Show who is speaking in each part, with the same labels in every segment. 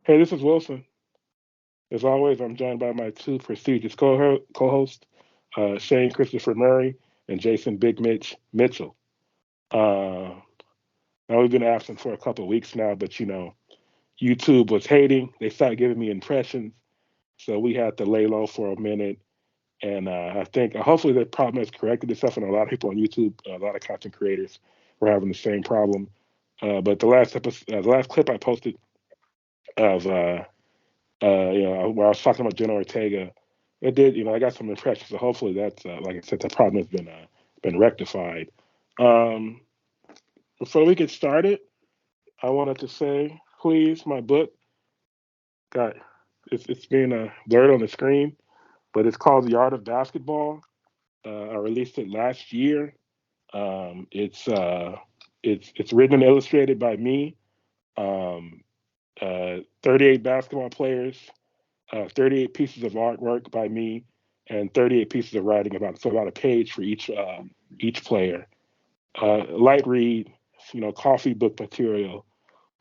Speaker 1: Hey, this is Wilson. As always, I'm joined by my two prestigious co-hosts, Shane Christopher Murray and Jason Big Mitch Mitchell. Uh, Now we've been absent for a couple of weeks now, but YouTube was hating. They started giving me impressions, so we had to lay low for a minute. And I think hopefully the problem has corrected itself. And a lot of people on YouTube, a lot of content creators, were having the same problem. But the last clip I posted of where I was talking about Jenna Ortega, it did. I got some impressions. So hopefully that's like I said, the problem has been rectified. Um, Before we get started, I wanted to say, please, my book got it's being blurred on the screen, but it's called The Art of Basketball. I released it last year. Um, it's uh, it's written and illustrated by me. 38 basketball players, 38 pieces of artwork by me, and 38 pieces of writing about a page for each player. Light read, coffee book material.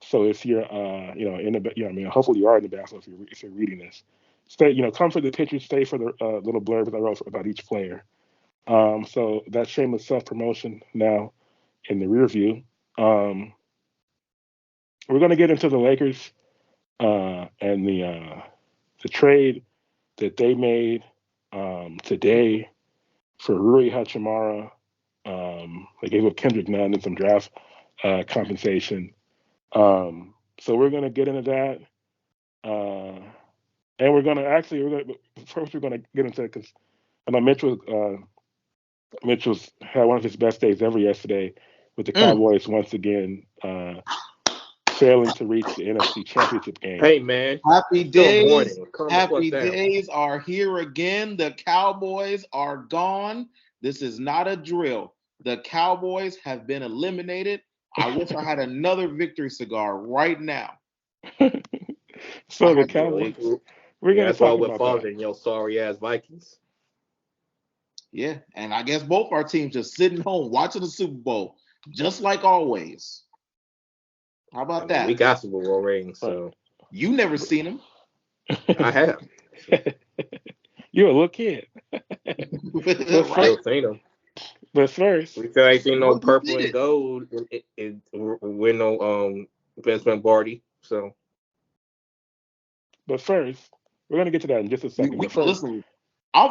Speaker 1: So if you're, in the, I mean, hopefully you are in the basketball if you're reading this. Stay, come for the pictures, stay for the little blurbs I wrote about each player. So that's shameless self promotion now in the rear view. Um, we're going to get into the Lakers and the trade that they made today for Rui Hachimura. They gave up Kendrick Nunn and some draft compensation. So we're going to get into that. Uh, and we're going to get into it because I know Mitchell's had one of his best days ever yesterday with the Cowboys once again failing to reach the NFC Championship game.
Speaker 2: Hey man,
Speaker 3: Happy
Speaker 2: still
Speaker 3: days.
Speaker 2: morning. Calm the
Speaker 3: Happy
Speaker 2: fuck down.
Speaker 3: days are here again. The Cowboys are gone. This is not a drill. The Cowboys have been eliminated. I wish I had another victory cigar right now.
Speaker 1: So the Cowboys, we're going to
Speaker 2: That's why
Speaker 1: talk
Speaker 2: we're
Speaker 1: about that.
Speaker 2: following your sorry ass Vikings.
Speaker 3: Yeah, and I guess both our teams just sitting home watching the Super Bowl, just like always. How about that?
Speaker 2: We got Super Bowl rings, so
Speaker 3: You never seen them.
Speaker 2: I have.
Speaker 1: You're a little kid.
Speaker 3: Right?
Speaker 2: Seen them.
Speaker 1: But first,
Speaker 2: We still ain't seen no
Speaker 3: Well, you
Speaker 2: purple
Speaker 3: did
Speaker 2: and
Speaker 3: it.
Speaker 2: gold with no investment party. So
Speaker 1: we're going to get to that in just a second. But first,
Speaker 3: Listen,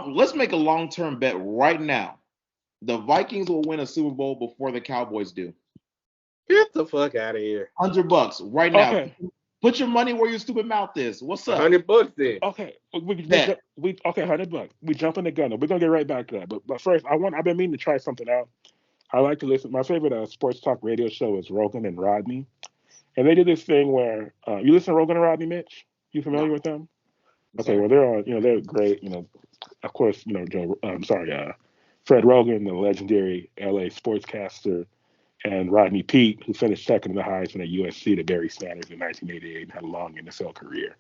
Speaker 3: let's make a long-term bet right now. The Vikings will win a Super Bowl before the Cowboys do.
Speaker 2: get the fuck out of here.
Speaker 3: $100 right now.
Speaker 1: okay,
Speaker 3: Put your money where your stupid mouth is. What's up?
Speaker 2: $100 then.
Speaker 1: okay,
Speaker 3: Bet.
Speaker 1: okay, $100. We jumping the gun. We're gonna get right back to that. But first, I've been meaning to try something out. I like to listen. My favorite sports talk radio show is Rogan and Rodney, and they did this thing where you listen to Rogan and Rodney, Mitch. You
Speaker 3: No,
Speaker 1: familiar with them? Okay,
Speaker 3: sorry.
Speaker 1: well they're on. They're great. Of course, Joe. I'm sorry, Fred Rogan, the legendary LA sportscaster, and Rodney Peete, who finished second in the Heisman at USC to Barry Sanders in 1988 and had a long NFL career.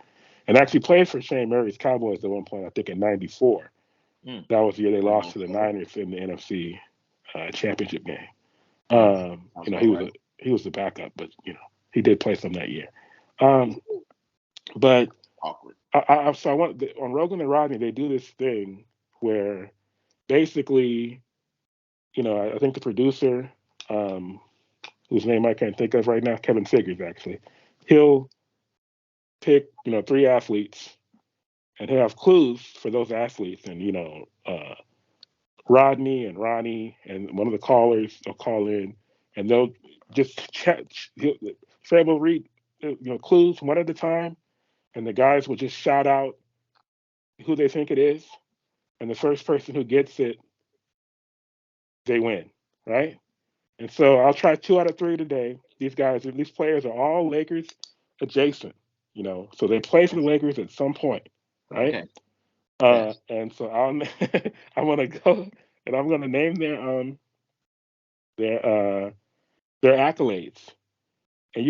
Speaker 1: And actually played for Shane Murray's Cowboys at one point, I think in '94.
Speaker 3: Mm.
Speaker 1: That was the year they lost to the
Speaker 3: Okay.
Speaker 1: Niners in the NFC championship game.
Speaker 3: Mm. Sounds about right.
Speaker 1: He was the backup, but he did play some that year. Um, but
Speaker 3: Awkward.
Speaker 1: so I want on Rogan and Rodney, they do this thing where basically, I think the producer, um, whose name I can't think of right now, Kevin Figures actually, he'll pick three athletes and he'll have clues for those athletes, and Rodney and Ronnie and one of the callers will call in and they'll just chat. Fred will read clues one at a time, and the guys will just shout out who they think it is, and the first person who gets it, they win, right? And so I'll try two out of three today. These players are all Lakers adjacent, so they play for the Lakers at some point, right?
Speaker 3: Okay. Yes.
Speaker 1: And so I'm gonna go and I'm gonna name their their accolades, and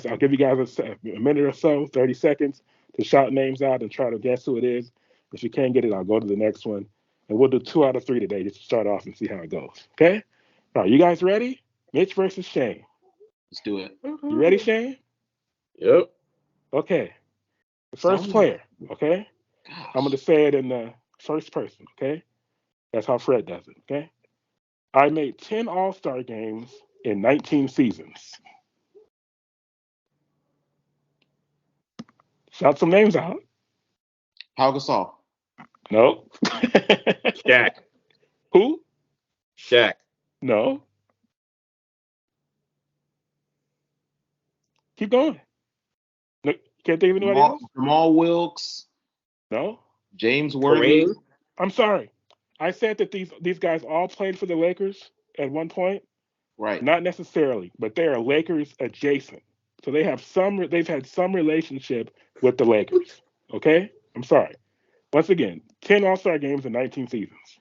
Speaker 1: I'll give you guys a minute or so, 30 seconds to shout names out and try to guess who it is. If you can't get it, I'll go to the next one, and we'll do two out of three today just to start off and see how it goes. Okay? All right, you guys ready? Mitch versus Shane.
Speaker 3: Let's do it.
Speaker 1: You ready, Shane?
Speaker 2: Yep.
Speaker 1: Okay. The first player, okay?
Speaker 3: Gosh.
Speaker 1: I'm going to say it in the first person, okay? That's how Fred does it, okay? I made 10 All-Star games in 19 seasons. Shout some names out.
Speaker 3: Pau Gasol.
Speaker 1: No.
Speaker 2: Shaq.
Speaker 1: Who?
Speaker 2: Shaq.
Speaker 1: No. Keep going. No, can't think of anybody else?
Speaker 3: Jamal Wilkes.
Speaker 1: No.
Speaker 3: James Worthy.
Speaker 2: Kareem.
Speaker 1: I'm sorry. I said that these guys all played for the Lakers at one point.
Speaker 3: Right.
Speaker 1: Not necessarily, but they are Lakers adjacent. So they've had some relationship with the Lakers. Okay? I'm sorry. Once again, 10 All-Star games in 19 seasons.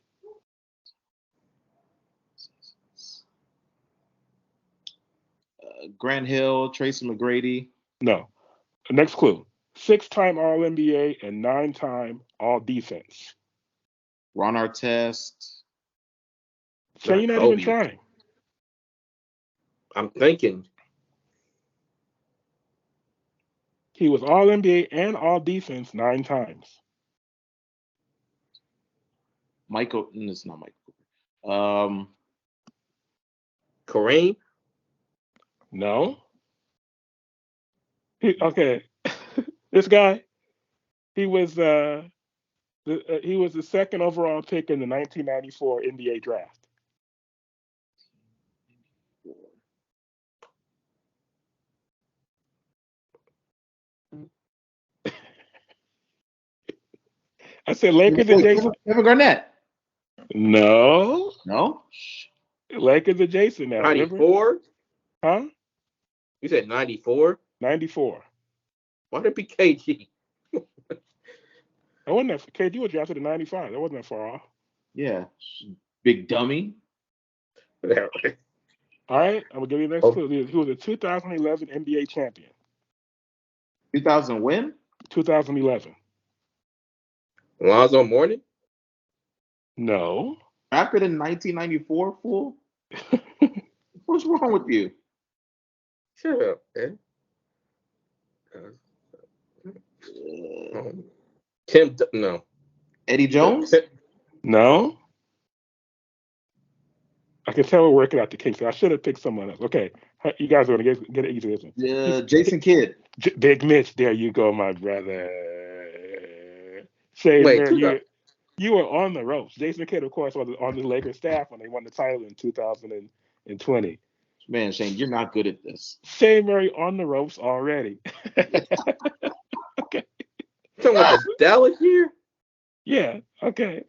Speaker 3: Grant Hill, Tracy McGrady.
Speaker 1: No. Next clue. 6-time All-NBA and 9-time All-Defense.
Speaker 3: Ron Artest.
Speaker 1: So you're not even trying.
Speaker 2: I'm thinking.
Speaker 1: He was All-NBA and All-Defense 9 times.
Speaker 3: Michael. It's not Michael.
Speaker 2: Kareem.
Speaker 1: No. Okay. This guy, he was the second overall pick in the 1994 NBA draft. I said Lakers adjacent.
Speaker 3: Kevin Garnett.
Speaker 1: No.
Speaker 3: No.
Speaker 1: Lakers adjacent now.
Speaker 2: 94?
Speaker 1: Huh?
Speaker 2: You said 94?
Speaker 1: 94.
Speaker 2: Why did it be KG?
Speaker 1: That wasn't that. KD was drafted in 95. That wasn't that far off.
Speaker 3: Yeah. Big dummy.
Speaker 1: All right. I'm going to give you the next clue. He was a 2011 NBA champion.
Speaker 3: 2000 when?
Speaker 1: 2011.
Speaker 2: Lonzo Mourning?
Speaker 1: No.
Speaker 3: After the 1994 fool? What's wrong with you?
Speaker 2: Shut up, man. No.
Speaker 3: Eddie Jones?
Speaker 1: No. I can tell we're working out the kinks. I should have picked someone else. Okay. You guys are going to get it easy.
Speaker 3: Jason Kidd.
Speaker 1: Big Mitch. There you go, my brother. Shane,
Speaker 2: Wait,
Speaker 1: you were on the ropes. Jason Kidd, of course, was on the Lakers staff when they won the title in 2020.
Speaker 3: Man, Shane, you're not good at this.
Speaker 1: Shane Murray on the ropes already. Okay.
Speaker 2: Talking about the Dallas year?
Speaker 1: Yeah. Okay.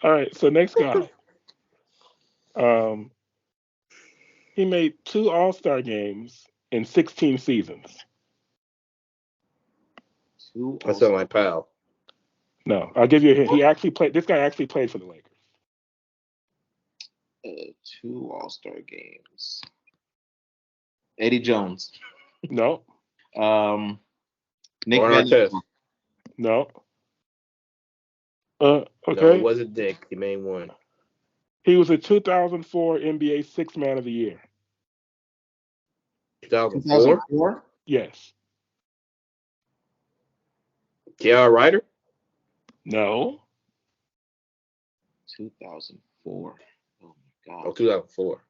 Speaker 1: All right. So next guy. He made 2 All-Star games in 16 seasons.
Speaker 2: I said my pal.
Speaker 1: No, I'll give you a hint. This guy actually played for the Lakers.
Speaker 3: 2 All-Star games. Eddie Jones.
Speaker 1: No.
Speaker 3: Nick Van Exel.
Speaker 1: No. Okay.
Speaker 2: No, it wasn't Dick. He made one.
Speaker 1: He was a 2004 NBA Sixth Man of the Year.
Speaker 2: 2004?
Speaker 1: Yes.
Speaker 2: J.R. Ryder?
Speaker 1: No.
Speaker 3: 2004. Oh my God.
Speaker 2: Oh, 2004.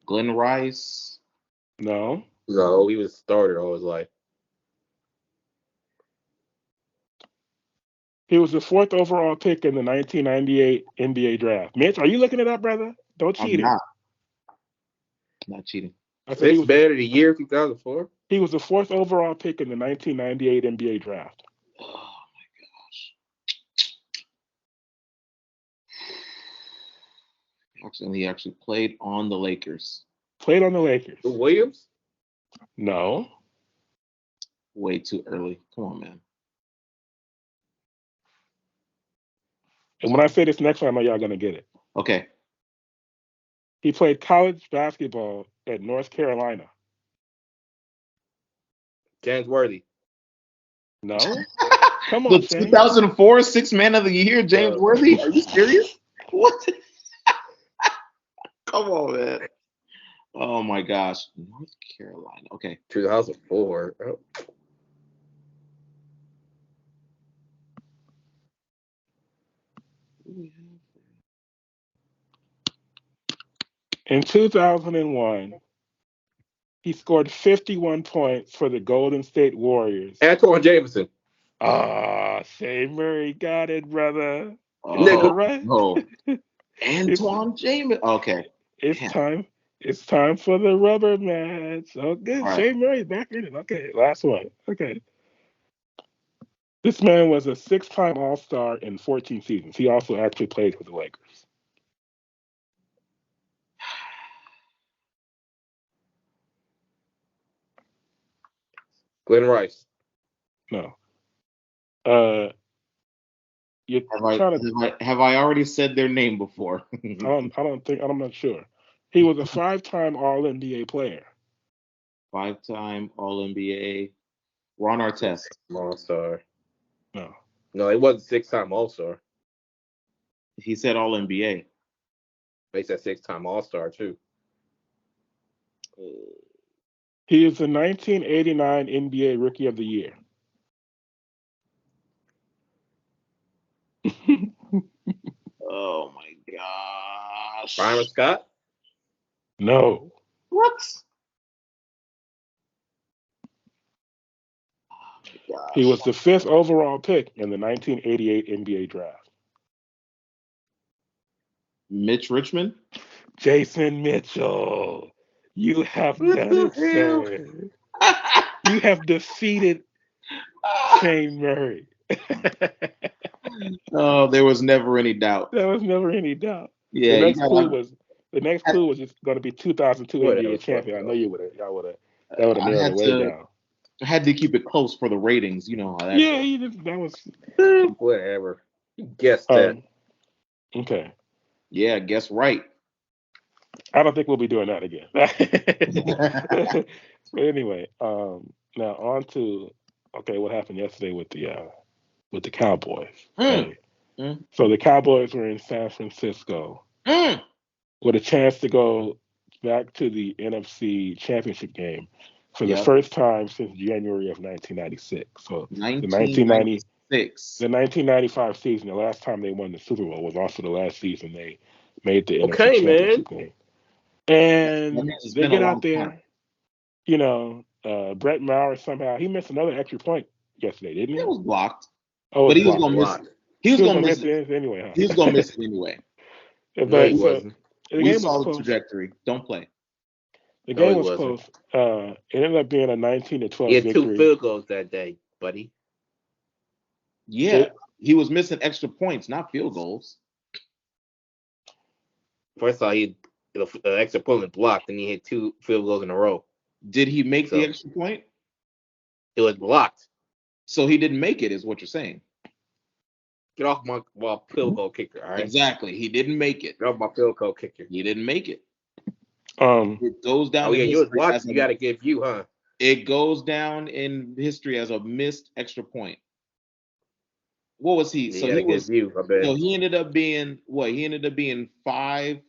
Speaker 3: Glenn Rice.
Speaker 1: No.
Speaker 2: No, he was starter all his life.
Speaker 1: He was the 4th overall pick in the 1998 NBA draft. Mitch, are you looking it up, brother? Don't cheat.
Speaker 3: I'm not cheating.
Speaker 2: Sixth man of the year, 2004?
Speaker 1: He was the 4th overall pick in the 1998 NBA draft.
Speaker 3: Oh my gosh. He actually played on the Lakers.
Speaker 1: Played on the Lakers.
Speaker 2: Williams?
Speaker 1: No.
Speaker 3: Way too early. Come on, man.
Speaker 1: And when I say this next one, I know y'all going to get it.
Speaker 3: Okay.
Speaker 1: He played college basketball at North Carolina.
Speaker 2: James Worthy.
Speaker 1: No. Come on,
Speaker 3: The
Speaker 1: Shane.
Speaker 3: 2004 Sixth Man of the Year, James Worthy? Are you serious? What? Come on, man. Oh my gosh, North Carolina. Okay.
Speaker 2: 2004. Oh.
Speaker 1: In 2001, he scored 51 points for the Golden State Warriors.
Speaker 2: Antoine Jameson.
Speaker 1: Shane Murray got it, brother.
Speaker 2: Nigga.
Speaker 1: All right.
Speaker 3: No. Antoine Jameson. Okay.
Speaker 1: It's
Speaker 3: Damn.
Speaker 1: time. It's time for the rubber match. Okay,
Speaker 3: All right.
Speaker 1: Shane Murray back in it. Okay, last one. Okay. This man was a 6-time All-Star in 14 seasons. He also actually played for the Lakers.
Speaker 2: Glenn Rice.
Speaker 1: No. You're
Speaker 3: Have I already said their name before?
Speaker 1: I'm not sure. He was a 5-time All-NBA player.
Speaker 3: 5-time All-NBA. Ron Artest.
Speaker 2: All-Star.
Speaker 1: No.
Speaker 2: No, he wasn't 6-time All-Star.
Speaker 3: He said All-NBA.
Speaker 2: He said 6-time All-Star too.
Speaker 1: He is the 1989 NBA Rookie of the Year.
Speaker 3: Oh my gosh.
Speaker 2: Byron Scott?
Speaker 1: No.
Speaker 3: What? Oh my gosh.
Speaker 1: He was the 5th overall pick in the 1988 NBA draft.
Speaker 3: Mitch Richmond?
Speaker 1: Jason Mitchell. You have done it, sir. You have defeated Shane Murray.
Speaker 3: Oh, there was never any doubt.
Speaker 1: There was never any doubt.
Speaker 3: Yeah,
Speaker 1: the next clue was just going to be 2002
Speaker 2: Whatever,
Speaker 1: NBA champion. I know you would have. That would have
Speaker 3: I
Speaker 1: narrowed
Speaker 3: had
Speaker 1: it way
Speaker 3: to-
Speaker 1: down.
Speaker 3: I had to keep it close for the ratings. You know how that
Speaker 1: Yeah,
Speaker 3: goes.
Speaker 1: that was
Speaker 2: Whatever. Guess that.
Speaker 1: okay.
Speaker 3: Yeah, guess right.
Speaker 1: I don't think we'll be doing that again. But anyway, now on to what happened yesterday with the Cowboys. Okay. So the Cowboys were in San Francisco with a chance to go back to the NFC Championship game for the first time since January of 1996. So the 1995 season, the last time they won the Super Bowl, was also the last season they made the NFC Championship game. And they get out there, Brett Maher somehow he missed another extra point yesterday, didn't he?
Speaker 3: It was blocked.
Speaker 1: Oh,
Speaker 3: but he was gonna miss it. He was gonna miss it
Speaker 1: anyway. Huh?
Speaker 3: He was gonna miss it anyway.
Speaker 2: But he wasn't.
Speaker 3: We saw the trajectory. Don't play.
Speaker 1: The game was close. It ended up being a 19-12
Speaker 2: He had
Speaker 1: victory.
Speaker 2: 2 field goals that day, buddy.
Speaker 3: Yeah, he was missing extra points, not field goals.
Speaker 2: First of all, he the extra point was blocked, and he hit 2 field goals in a row.
Speaker 3: Did he make the extra point?
Speaker 2: It was blocked.
Speaker 3: So he didn't make it, is what you're saying.
Speaker 2: Get off my field goal kicker, all right?
Speaker 3: Exactly. He didn't make it.
Speaker 2: Get off my field goal kicker.
Speaker 3: He didn't make it.
Speaker 1: It
Speaker 3: goes down.
Speaker 2: Oh yeah, you was blocked. You got to give you, huh?
Speaker 3: It goes down in history as a missed extra point. What was he?
Speaker 2: Yeah,
Speaker 3: So
Speaker 2: he was. You, I bet.
Speaker 3: So he ended up being what? He ended up being 5.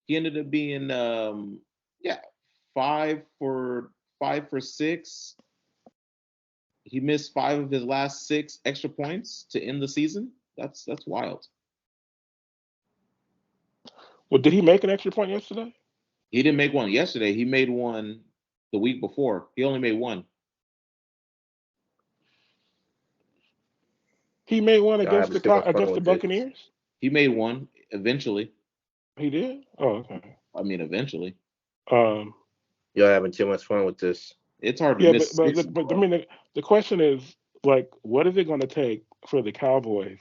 Speaker 3: He ended up being 5 for 6. He missed 5 of his last 6 extra points to end the season. That's wild.
Speaker 1: Well, did he make an extra point yesterday?
Speaker 3: He didn't make one yesterday. He made one the week before. He only made one.
Speaker 1: He made one against the Buccaneers?
Speaker 3: He made one eventually.
Speaker 1: He did? Oh, okay.
Speaker 3: I mean, eventually.
Speaker 2: Y'all having too much fun with this.
Speaker 3: It's hard to miss.
Speaker 1: But I mean, the question is, like, what is it going to take for the Cowboys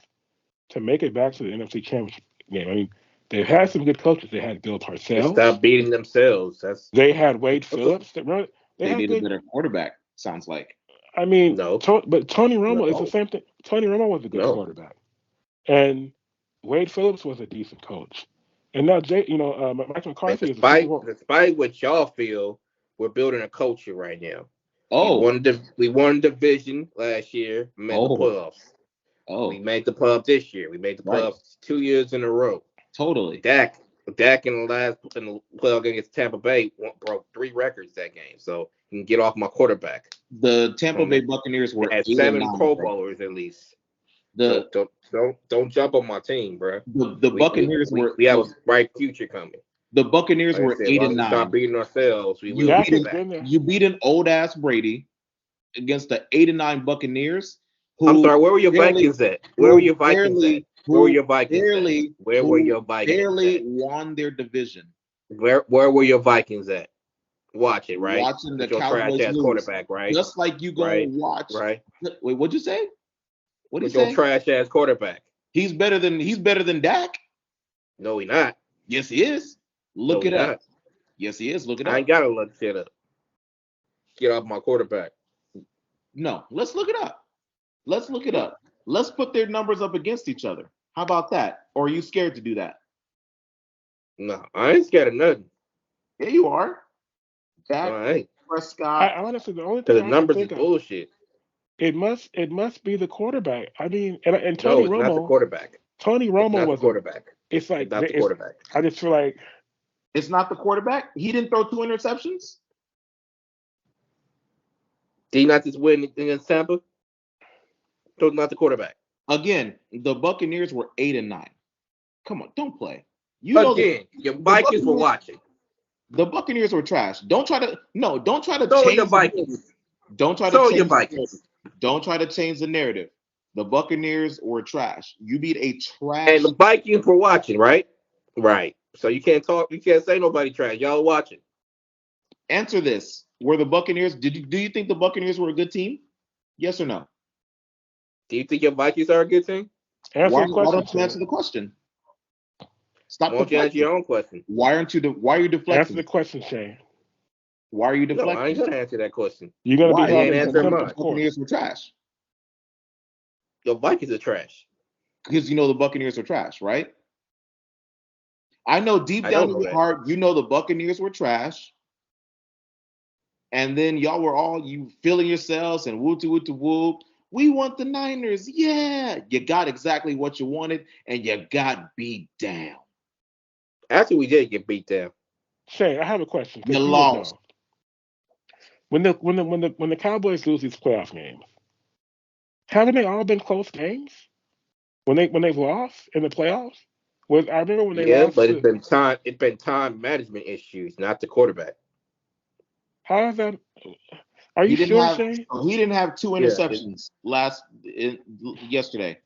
Speaker 1: to make it back to the NFC Championship game? I mean, they've had some good coaches. They had Bill Parcells.
Speaker 2: Stop beating themselves.
Speaker 1: They had Wade Phillips. They
Speaker 3: need a better quarterback, sounds like.
Speaker 1: I mean,
Speaker 2: no.
Speaker 1: But Tony Romo is the same thing. Tony Romo was a good quarterback. And Wade Phillips was a decent coach. And now, Mike McCarthy is
Speaker 2: despite what y'all feel, we're building a culture right now.
Speaker 3: Oh.
Speaker 2: We won division last year. Made the playoffs.
Speaker 3: Oh.
Speaker 2: We made the playoffs this year. We made the playoffs 2 years in a row.
Speaker 3: Totally.
Speaker 2: Dak Dak in the playoff game against Tampa Bay broke 3 records that game, so you can get off my quarterback.
Speaker 3: The Tampa Bay Buccaneers were
Speaker 2: had
Speaker 3: 8
Speaker 2: 7
Speaker 3: and 9,
Speaker 2: Pro
Speaker 3: bro.
Speaker 2: Bowlers at least.
Speaker 3: The
Speaker 2: Don't jump on my team, bro.
Speaker 3: the Buccaneers were
Speaker 2: we have a bright future coming.
Speaker 3: the Buccaneers
Speaker 2: Like I
Speaker 3: were
Speaker 2: said,
Speaker 3: 8
Speaker 2: once
Speaker 3: and
Speaker 2: we
Speaker 3: 9.
Speaker 2: stop beating ourselves, we will
Speaker 1: Dak
Speaker 2: get
Speaker 1: has
Speaker 2: back.
Speaker 1: been there.
Speaker 3: You beat an old ass Brady against the 8 and 9 Buccaneers.
Speaker 2: I'm sorry, where were your Vikings at? Where were your Vikings at? Where were your Vikings at? Where were your Vikings
Speaker 3: barely
Speaker 2: at?
Speaker 3: won their division.
Speaker 2: Where were your Vikings at? Watch it, right?
Speaker 3: Watching the
Speaker 2: With your
Speaker 3: Cowboys
Speaker 2: trash ass
Speaker 3: lose.
Speaker 2: quarterback, right?
Speaker 3: Just like you go
Speaker 2: Right.
Speaker 3: watch.
Speaker 2: Right.
Speaker 3: Wait, what'd you say? What did
Speaker 2: With
Speaker 3: you
Speaker 2: your
Speaker 3: say?
Speaker 2: trash ass quarterback.
Speaker 3: He's better than Dak.
Speaker 2: No, he not.
Speaker 3: Yes, he is. Look
Speaker 2: No,
Speaker 3: it
Speaker 2: he
Speaker 3: up.
Speaker 2: not.
Speaker 3: Yes, he is. Look it
Speaker 2: I
Speaker 3: up.
Speaker 2: ain't gotta look shit up. Get off my quarterback.
Speaker 3: No, let's look it up. Let's look it up. Let's put their numbers up against each other. How about that? Or are you scared to do that?
Speaker 2: No, I ain't scared of nothing.
Speaker 3: Yeah, you are.
Speaker 2: No,
Speaker 3: Dak
Speaker 2: I ain't.
Speaker 3: Prescott.
Speaker 1: I honestly, the only
Speaker 2: Because
Speaker 1: thing
Speaker 2: the
Speaker 1: I can
Speaker 2: numbers is
Speaker 1: think of,
Speaker 2: bullshit.
Speaker 1: it must be the quarterback. I mean, and
Speaker 2: No,
Speaker 1: Tony
Speaker 2: it's not the
Speaker 1: Romo.
Speaker 2: quarterback.
Speaker 1: Tony
Speaker 2: It's
Speaker 1: Romo
Speaker 2: not the
Speaker 1: was
Speaker 2: quarterback.
Speaker 1: It's like
Speaker 2: It's not the quarterback.
Speaker 1: I just feel like
Speaker 3: It's not the quarterback. He didn't throw 2 interceptions.
Speaker 2: Did he not just win against Tampa? So it's not the quarterback.
Speaker 3: Again, the Buccaneers were 8 and 9. Come on, don't play. You know
Speaker 2: Again, your Vikings were watching.
Speaker 3: The Buccaneers were trash. Don't try to
Speaker 2: So are
Speaker 3: change
Speaker 2: the
Speaker 3: the
Speaker 2: Vikings.
Speaker 3: narrative. Don't try to
Speaker 2: So are
Speaker 3: change
Speaker 2: your
Speaker 3: the
Speaker 2: Vikings.
Speaker 3: narrative. Don't try to change the narrative. The Buccaneers were trash. You beat a trash.
Speaker 2: And the Vikings were watching, right? Right. So you can't talk. You can't say nobody trash. Y'all watching.
Speaker 3: Answer this. Were the Buccaneers, do you think the Buccaneers were a good team? Yes or no?
Speaker 2: Do you think your Vikings are a good team?
Speaker 1: answer
Speaker 3: Why
Speaker 1: the question.
Speaker 3: don't you answer the question? Stop
Speaker 2: Why don't you answer
Speaker 3: deflecting.
Speaker 2: your own question?
Speaker 3: Why are you
Speaker 1: Answer
Speaker 3: deflecting?
Speaker 1: the question, Shane.
Speaker 3: Why are you
Speaker 2: No, I ain't
Speaker 3: deflecting?
Speaker 2: gonna answer that question.
Speaker 1: You're gonna
Speaker 3: Why?
Speaker 1: be
Speaker 2: You
Speaker 1: held
Speaker 2: ain't
Speaker 1: in
Speaker 2: answer
Speaker 1: contempt
Speaker 2: mine.
Speaker 1: of
Speaker 3: The
Speaker 1: court.
Speaker 3: Buccaneers were trash.
Speaker 2: Your Vikings are trash.
Speaker 3: Because you know the Buccaneers are trash, right? I know deep
Speaker 2: I
Speaker 3: down
Speaker 2: don't
Speaker 3: in
Speaker 2: know
Speaker 3: your
Speaker 2: that.
Speaker 3: heart, you know the Buccaneers were trash. And then y'all were all you feeling yourselves and woo to woo to woo. We want the Niners. Yeah. You got exactly what you wanted, and you got beat down.
Speaker 2: Actually, we did get beat down.
Speaker 1: Shane, I have a question
Speaker 3: You
Speaker 1: because you would
Speaker 3: lost.
Speaker 1: know. When the Cowboys lose these playoff games, haven't they all been close games? When they've lost in the playoffs? I remember when they
Speaker 2: Yeah,
Speaker 1: lost
Speaker 2: but
Speaker 1: to
Speaker 2: it's been time management issues, not the quarterback.
Speaker 1: how is that are you sure, Shane?
Speaker 3: He didn't have 2
Speaker 2: Yeah.
Speaker 3: interceptions yesterday.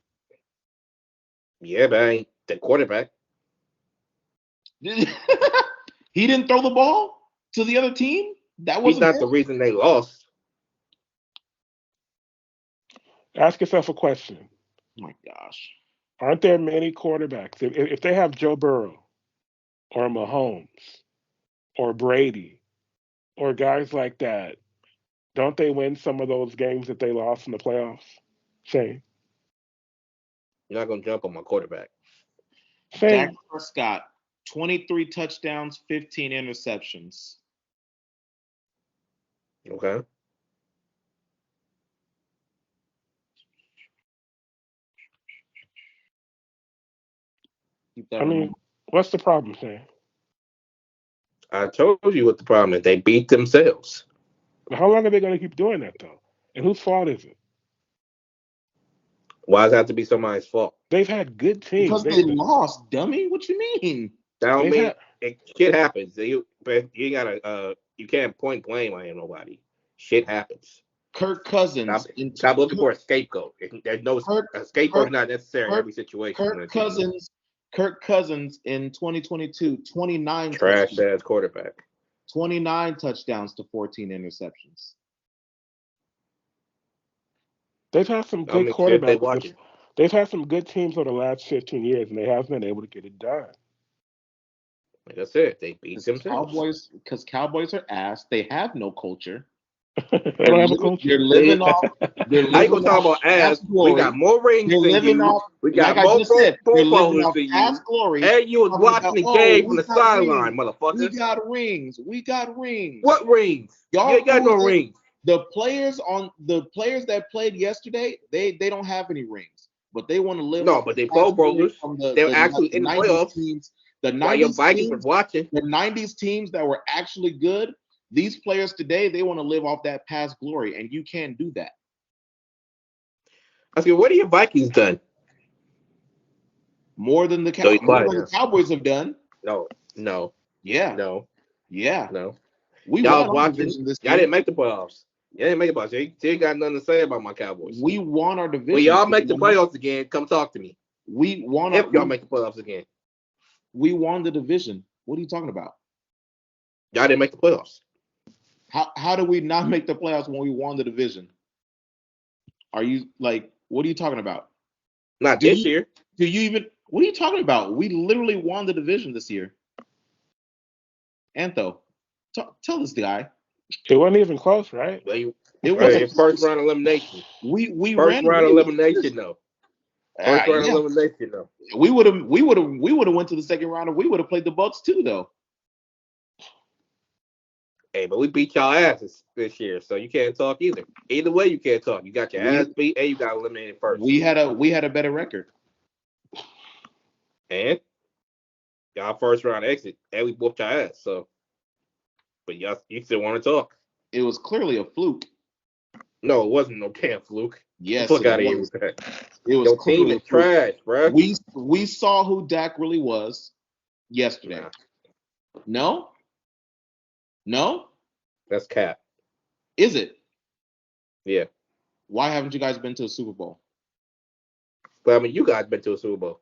Speaker 2: Yeah, but I ain't the quarterback.
Speaker 3: He didn't throw the ball to the other team? That
Speaker 2: He's
Speaker 3: wasn't
Speaker 2: not
Speaker 3: fair?
Speaker 2: the reason they lost.
Speaker 1: Ask yourself a question.
Speaker 3: Oh my gosh.
Speaker 1: Aren't there many quarterbacks? If they have Joe Burrow or Mahomes or Brady or guys like that, don't they win some of those games that they lost in the playoffs? Shane.
Speaker 2: You're not gonna jump on my quarterback.
Speaker 3: Dak
Speaker 1: Shane.
Speaker 3: Prescott, 23 touchdowns, 15 interceptions.
Speaker 2: Okay.
Speaker 3: Keep that
Speaker 1: I
Speaker 3: in
Speaker 1: mean,
Speaker 3: mind.
Speaker 1: what's the problem, Shane?
Speaker 2: I told you what the problem is. They beat themselves.
Speaker 1: How long are they going to keep doing that, though? And whose fault is it?
Speaker 2: Why does it have to be somebody's fault?
Speaker 1: They've had good teams.
Speaker 3: Because they lost, dummy. What you mean?
Speaker 2: That don't
Speaker 1: They've
Speaker 2: mean
Speaker 1: had
Speaker 2: shit happens. But you gotta you can't point blame on nobody. Shit happens.
Speaker 3: Kirk Cousins.
Speaker 2: Stop looking for a scapegoat. There's no a scapegoat is not necessary in every situation.
Speaker 3: Kirk Cousins in 2022, 29
Speaker 2: Trash
Speaker 3: touchdowns,
Speaker 2: ass quarterback.
Speaker 3: 29 touchdowns to 14 interceptions.
Speaker 1: they've had some
Speaker 2: I
Speaker 1: good
Speaker 2: mean, shit, they
Speaker 1: quarterbacks.
Speaker 2: watching.
Speaker 1: They've had some good teams over the last 15 years, and they haven't been able to get it done.
Speaker 2: Like I said, they beat themselves.
Speaker 3: Because Cowboys are ass. They have no culture.
Speaker 1: They don't have a culture.
Speaker 3: They're living off.
Speaker 2: How you gonna talk about ass? We got more rings
Speaker 3: They're
Speaker 2: than
Speaker 3: living
Speaker 2: you.
Speaker 3: off.
Speaker 2: We got
Speaker 3: Like I
Speaker 2: more
Speaker 3: just said,
Speaker 2: Pro
Speaker 3: they're living
Speaker 2: Bowlers
Speaker 3: off
Speaker 2: than
Speaker 3: past
Speaker 2: you.
Speaker 3: glory.
Speaker 2: And you was
Speaker 3: talking
Speaker 2: watching
Speaker 3: about,
Speaker 2: the
Speaker 3: oh,
Speaker 2: game
Speaker 3: we
Speaker 2: from the
Speaker 3: got
Speaker 2: sideline,
Speaker 3: rings.
Speaker 2: motherfucker.
Speaker 3: We got rings. We got rings.
Speaker 2: What rings?
Speaker 3: Y'all
Speaker 2: You ain't got no
Speaker 3: fools
Speaker 2: rings.
Speaker 3: The players that played yesterday, they don't have any rings, but they want to live
Speaker 2: No,
Speaker 3: off
Speaker 2: but
Speaker 3: the
Speaker 2: they
Speaker 3: past
Speaker 2: Pro
Speaker 3: glory
Speaker 2: Bowlers.
Speaker 3: from
Speaker 2: They're actually in the
Speaker 3: 90s
Speaker 2: playoffs.
Speaker 3: teams. The
Speaker 2: Why your
Speaker 3: 90s
Speaker 2: Vikings
Speaker 3: teams,
Speaker 2: was watching?
Speaker 3: the 90s teams that were actually good, these players today, they want to live off that past glory, and you can't do that.
Speaker 2: I said, what have your Vikings done?
Speaker 3: More than the Cowboys have done.
Speaker 2: No.
Speaker 3: Yeah.
Speaker 2: No.
Speaker 3: We
Speaker 2: Y'all
Speaker 3: won
Speaker 2: was
Speaker 3: our
Speaker 2: watching.
Speaker 3: division this
Speaker 2: Y'all
Speaker 3: year.
Speaker 2: didn't make the playoffs. You ain't got nothing to say about my Cowboys.
Speaker 3: We won our division.
Speaker 2: When y'all make the playoffs again, come talk to me.
Speaker 3: We won.
Speaker 2: If y'all make the playoffs again.
Speaker 3: We won the division. What are you talking about?
Speaker 2: Y'all didn't make the playoffs.
Speaker 3: How do we not make the playoffs when we won the division? Are you like, what are you talking about?
Speaker 2: Not this year.
Speaker 3: Do you even, what are you talking about? We literally won the division this year. Antho, tell this guy.
Speaker 1: It wasn't even close, right?
Speaker 2: It was first round elimination.
Speaker 3: We
Speaker 2: first
Speaker 3: ran
Speaker 2: round elimination though. First round
Speaker 3: yeah.
Speaker 2: elimination though.
Speaker 3: We would have went to the second round if we would have played the Bucks too though.
Speaker 2: Hey, but we beat y'all asses this year, so you can't talk either. Either way, you can't talk. You got your ass beat, and you got eliminated first.
Speaker 3: We had a better record.
Speaker 2: And y'all first round exit, and we whooped your ass. So, but you still want to talk?
Speaker 3: It was clearly a fluke.
Speaker 2: No, it wasn't no damn fluke.
Speaker 3: Yes,
Speaker 2: Fuck out of here with that.
Speaker 3: It was
Speaker 2: your team is trash, bro.
Speaker 3: We saw who Dak really was yesterday. Nah. No?
Speaker 2: That's cap.
Speaker 3: Is it?
Speaker 2: Yeah.
Speaker 3: Why haven't you guys been to a Super Bowl?
Speaker 2: But I mean, you guys been to a Super Bowl.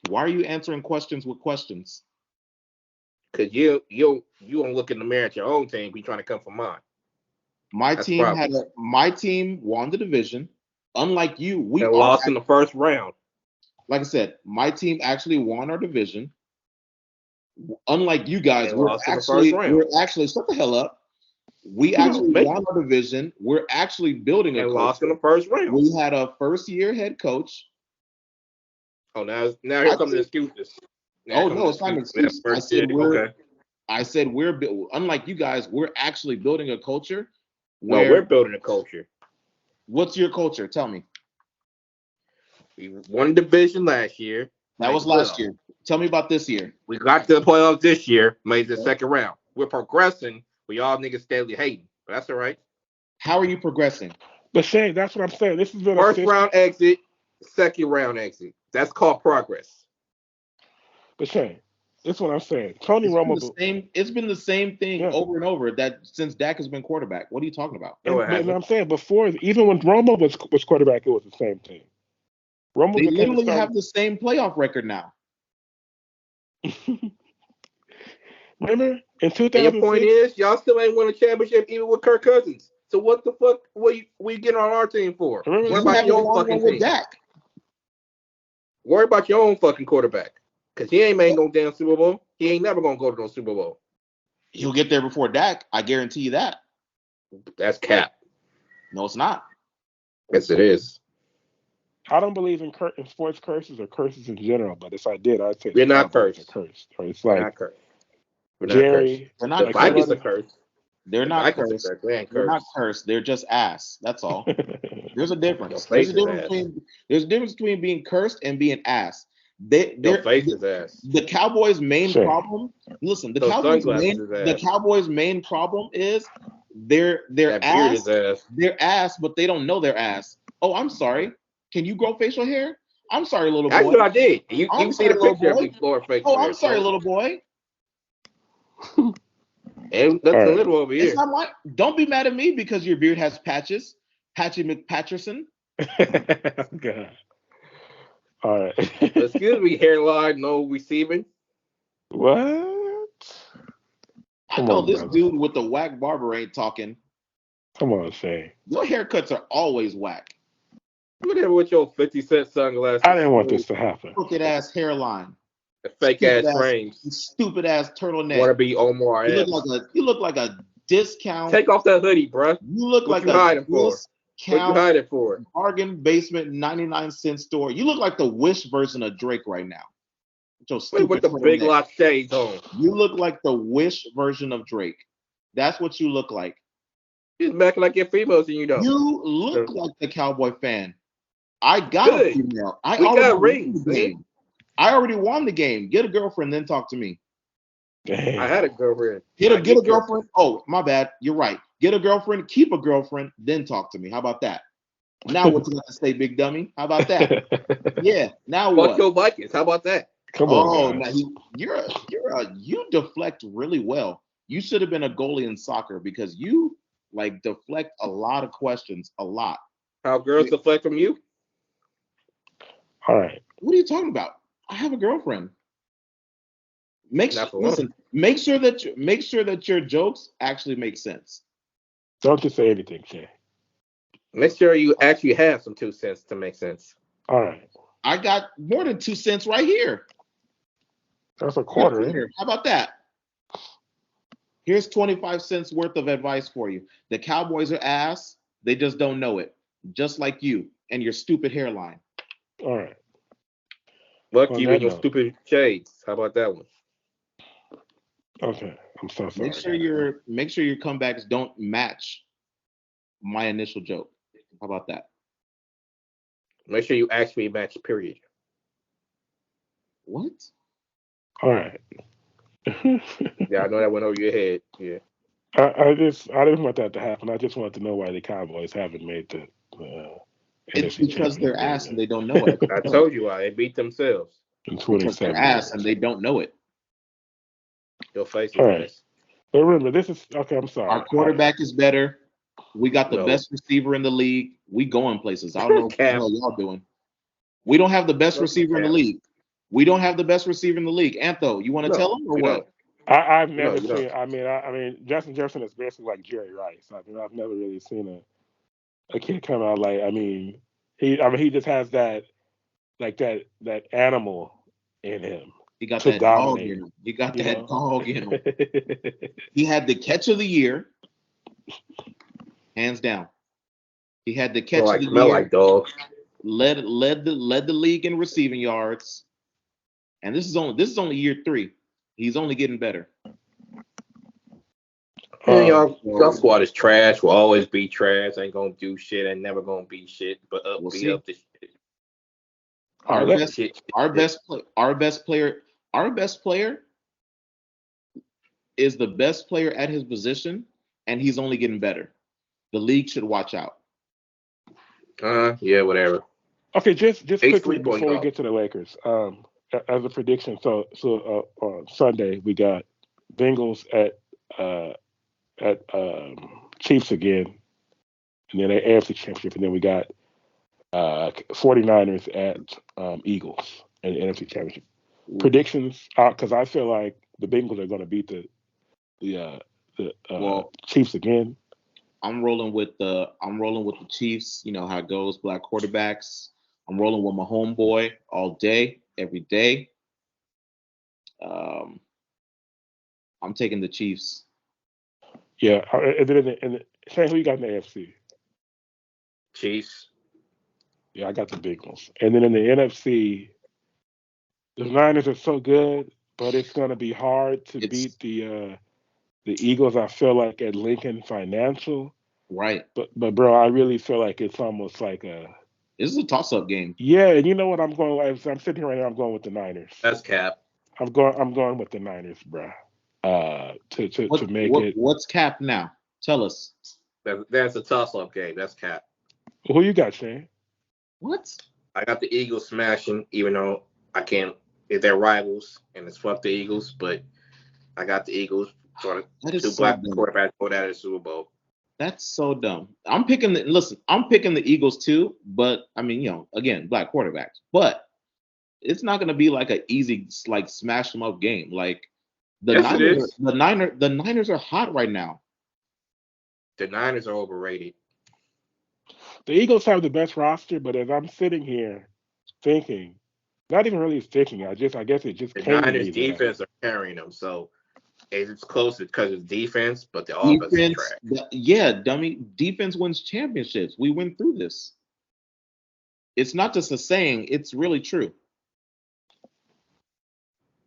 Speaker 3: Why are you answering questions with questions?
Speaker 2: Because you don't look in the mirror at your own team. Be trying to come for mine.
Speaker 3: My team won the division. Unlike you, we
Speaker 2: lost in the first round.
Speaker 3: Like I said, my team actually won our division. Unlike you guys, we're actually shut the hell up. We actually won our division. We're actually building a culture.
Speaker 2: Lost in the first round.
Speaker 3: We had a first-year head coach.
Speaker 2: Oh, now here come the excuses.
Speaker 3: No, it's not an excuse. I said we're unlike you guys. We're actually building a culture.
Speaker 2: We're building a culture.
Speaker 3: What's your culture? Tell me.
Speaker 2: We won the division last year.
Speaker 3: That was last year. Tell me about this year.
Speaker 2: We got to the playoffs this year, made the second round. We're progressing. We all niggas steadily hating. But that's all right.
Speaker 3: How are you progressing?
Speaker 1: But Shane, that's what I'm saying. This has been
Speaker 2: first round exit, second round exit. That's called progress.
Speaker 1: But Shane, that's what I'm saying. Tony Romo.
Speaker 3: It's been the same thing over and over that since Dak has been quarterback. What are you talking about?
Speaker 1: And I'm saying before, even when Romo was quarterback, it was the same thing.
Speaker 3: They literally have the same playoff record now.
Speaker 1: Remember in 2006?
Speaker 2: And your point is, y'all still ain't won a championship even with Kirk Cousins. So what the fuck? What you getting on our team for? What about your own fucking team?
Speaker 3: Dak.
Speaker 2: Worry about your own fucking quarterback, because he ain't made no damn Super Bowl. He ain't never gonna go to no Super Bowl.
Speaker 3: He'll get there before Dak. I guarantee you that.
Speaker 2: That's cap.
Speaker 3: No, it's not.
Speaker 2: Yes, it is.
Speaker 1: I don't believe in sports curses or curses in general, but if I did, I'd say
Speaker 2: we're not cursed.
Speaker 1: Cursed. Or it's like
Speaker 2: we're not
Speaker 1: Jerry.
Speaker 3: They're not
Speaker 2: the Vikings are cursed.
Speaker 3: They're not cursed. They're not cursed. They're just ass. That's all. There's a difference. There's a difference between being cursed and being ass.
Speaker 2: Your face is ass.
Speaker 3: The Cowboys' main problem. Listen, the Cowboys' main problem is their ass. They're ass, but they don't know their ass. Oh, I'm sorry. Can you grow facial hair? I'm sorry, little boy.
Speaker 2: That's what I did. You see the picture of me growing facial hair.
Speaker 3: Oh, I'm sorry, little boy.
Speaker 2: And that's a little over here.
Speaker 3: It's not don't be mad at me because your beard has patches. Patchy McPatcherson.
Speaker 1: God. All right.
Speaker 2: Excuse me, hairline, no receiving.
Speaker 1: What?
Speaker 3: I know this dude with the whack barber ain't talking.
Speaker 1: Come on, Shane.
Speaker 3: Your haircuts are always whack.
Speaker 2: Whatever with your 50-cent sunglasses.
Speaker 1: I didn't want this to happen.
Speaker 3: Crooked ass hairline.
Speaker 2: The fake ass frames.
Speaker 3: Stupid ass turtleneck.
Speaker 2: Want to be Omar?
Speaker 3: You look like a discount.
Speaker 2: Take off that hoodie, bro.
Speaker 3: You look like a discount.
Speaker 2: What you hide it for?
Speaker 3: Bargain basement 99-cent store. You look like the Wish version of Drake right now.
Speaker 2: With the big lot shades on.
Speaker 3: You look like the Wish version of Drake. That's what you look like.
Speaker 2: You're back like your females and you don't.
Speaker 3: You look like the Cowboy fan. I got a female.
Speaker 2: We got rings, man.
Speaker 3: I already won the game. Get a girlfriend, then talk to me.
Speaker 1: Damn.
Speaker 2: I had a girlfriend.
Speaker 3: Get a girlfriend. Oh, my bad. You're right. Get a girlfriend, keep a girlfriend, then talk to me. How about that? Now what you got to say, big dummy? How about that? Yeah. Now what?
Speaker 2: Fuck your Vikings. How about that?
Speaker 1: Come on,
Speaker 3: now you deflect really well. You should have been a goalie in soccer because you like deflect a lot of questions, a lot.
Speaker 2: How girls deflect from you?
Speaker 1: All right.
Speaker 3: What are you talking about? I have a girlfriend. Make sure that your jokes actually make sense.
Speaker 1: Don't just say anything, Shay.
Speaker 2: Make sure you actually have some 2 cents to make sense.
Speaker 1: All right.
Speaker 3: I got more than 2 cents right here.
Speaker 1: That's a quarter.
Speaker 3: How about that? Here's 25 cents worth of advice for you. The Cowboys are ass. They just don't know it. Just like you and your stupid hairline.
Speaker 1: All right.
Speaker 2: Lucky you and your stupid shades. How about that one?
Speaker 1: Okay. I'm so sorry.
Speaker 3: Make sure your comebacks don't match my initial joke. How about that?
Speaker 2: Make sure you actually match, period.
Speaker 3: What?
Speaker 1: All right.
Speaker 2: Yeah, I know that went over your head. Yeah.
Speaker 1: I didn't want that to happen. I just wanted to know why the Cowboys haven't made the
Speaker 3: it's
Speaker 1: NFC
Speaker 3: because they're
Speaker 1: Championship
Speaker 3: ass and they don't know it.
Speaker 2: I told you why. They beat themselves.
Speaker 1: In 27
Speaker 3: they're ass and they don't know it.
Speaker 2: Your face is
Speaker 1: All right.
Speaker 2: ass.
Speaker 1: But remember, this is okay. I'm sorry.
Speaker 3: Our quarterback is better. We got the best receiver in the league. We going places. I don't know what the hell y'all doing. We don't have the best receiver in the league. We don't have the best receiver in the league. Antho, you want to tell him or what?
Speaker 1: I've never seen. I mean, Justin Jefferson is basically like Jerry Rice. I mean, I've never really seen a kid come out like. I mean, he just has that animal in him.
Speaker 3: He got that dog in him. He got that dog in him. He had the catch of the year, hands down. He had the catch of the year.
Speaker 2: Like dog.
Speaker 3: Led the league in receiving yards, and this is only year 3. He's only getting better.
Speaker 2: Y'all squad is trash. Will always be trash. Ain't gonna do shit. Ain't never gonna be shit. But be up to shit.
Speaker 3: Our best player is the best player at his position, and he's only getting better. The league should watch out.
Speaker 2: Yeah, whatever.
Speaker 1: Okay, just quickly before we get to the Lakers, as a prediction, so on Sunday we got Bengals at Chiefs again, and then the AFC Championship, and then we got 49ers at Eagles in the NFC Championship. Predictions, because I feel like the Bengals are going to beat the Chiefs again.
Speaker 3: I'm rolling with the Chiefs. You know how it goes, black quarterbacks. I'm rolling with my homeboy all day, every day. I'm taking the Chiefs.
Speaker 1: Yeah, and then Shane, who you got in the AFC?
Speaker 2: Chiefs.
Speaker 1: Yeah, I got the Bengals. And then in the NFC, the Niners are so good, but it's going to be hard to beat the Eagles. I feel like at Lincoln Financial.
Speaker 3: Right.
Speaker 1: But bro, I really feel like it's almost like
Speaker 3: this is a toss-up game.
Speaker 1: Yeah, and you know what I'm going with? I'm sitting here right now. I'm going with the Niners.
Speaker 2: That's cap.
Speaker 1: I'm going with the Niners, bro. To make it.
Speaker 3: What's cap now? Tell us.
Speaker 2: That's a toss-up game. That's cap.
Speaker 1: Who you got, Shane?
Speaker 3: What?
Speaker 2: I got the Eagles smashing, even though I can't. They're rivals, and it's fuck the Eagles. But I got the Eagles. Two black quarterbacks go down to the Super Bowl.
Speaker 3: That's so dumb. I'm picking the Eagles too, but I mean, again, black quarterbacks. But it's not gonna be like an easy smash them up game. Like the Niners are hot right now.
Speaker 2: The Niners are overrated.
Speaker 1: The Eagles have the best roster, but as I'm sitting here thinking, not even really thinking, I guess it just
Speaker 2: the
Speaker 1: came
Speaker 2: Niners
Speaker 1: to me
Speaker 2: defense are carrying them, so it's close because it's defense, but the offense is trash.
Speaker 3: Yeah, dummy. Defense wins championships. We went through this. It's not just a saying; it's really true.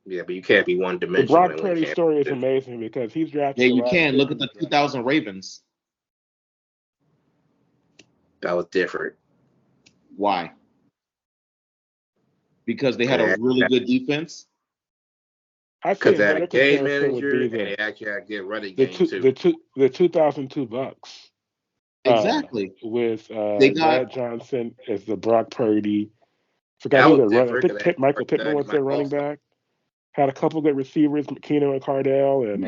Speaker 2: Yeah, but you can't be one-dimensional.
Speaker 1: The Brock Purdy story is amazing because he's drafted.
Speaker 3: Yeah, you can look at the 2000 Ravens.
Speaker 2: That was different.
Speaker 3: Why? because they had a really good defense.
Speaker 1: Because
Speaker 2: they had a game
Speaker 1: comparison would
Speaker 2: manager
Speaker 1: be
Speaker 2: and they actually had a good running
Speaker 1: the
Speaker 2: game
Speaker 1: the 2002 Bucks.
Speaker 3: Exactly.
Speaker 1: With
Speaker 3: they got
Speaker 1: Brad Johnson as the Brock Purdy. Forgot
Speaker 2: that
Speaker 1: who
Speaker 2: was
Speaker 1: their running. I
Speaker 2: different.
Speaker 1: think Michael Pittman was their running back. Had a couple good receivers, McKeenan and Cardell, and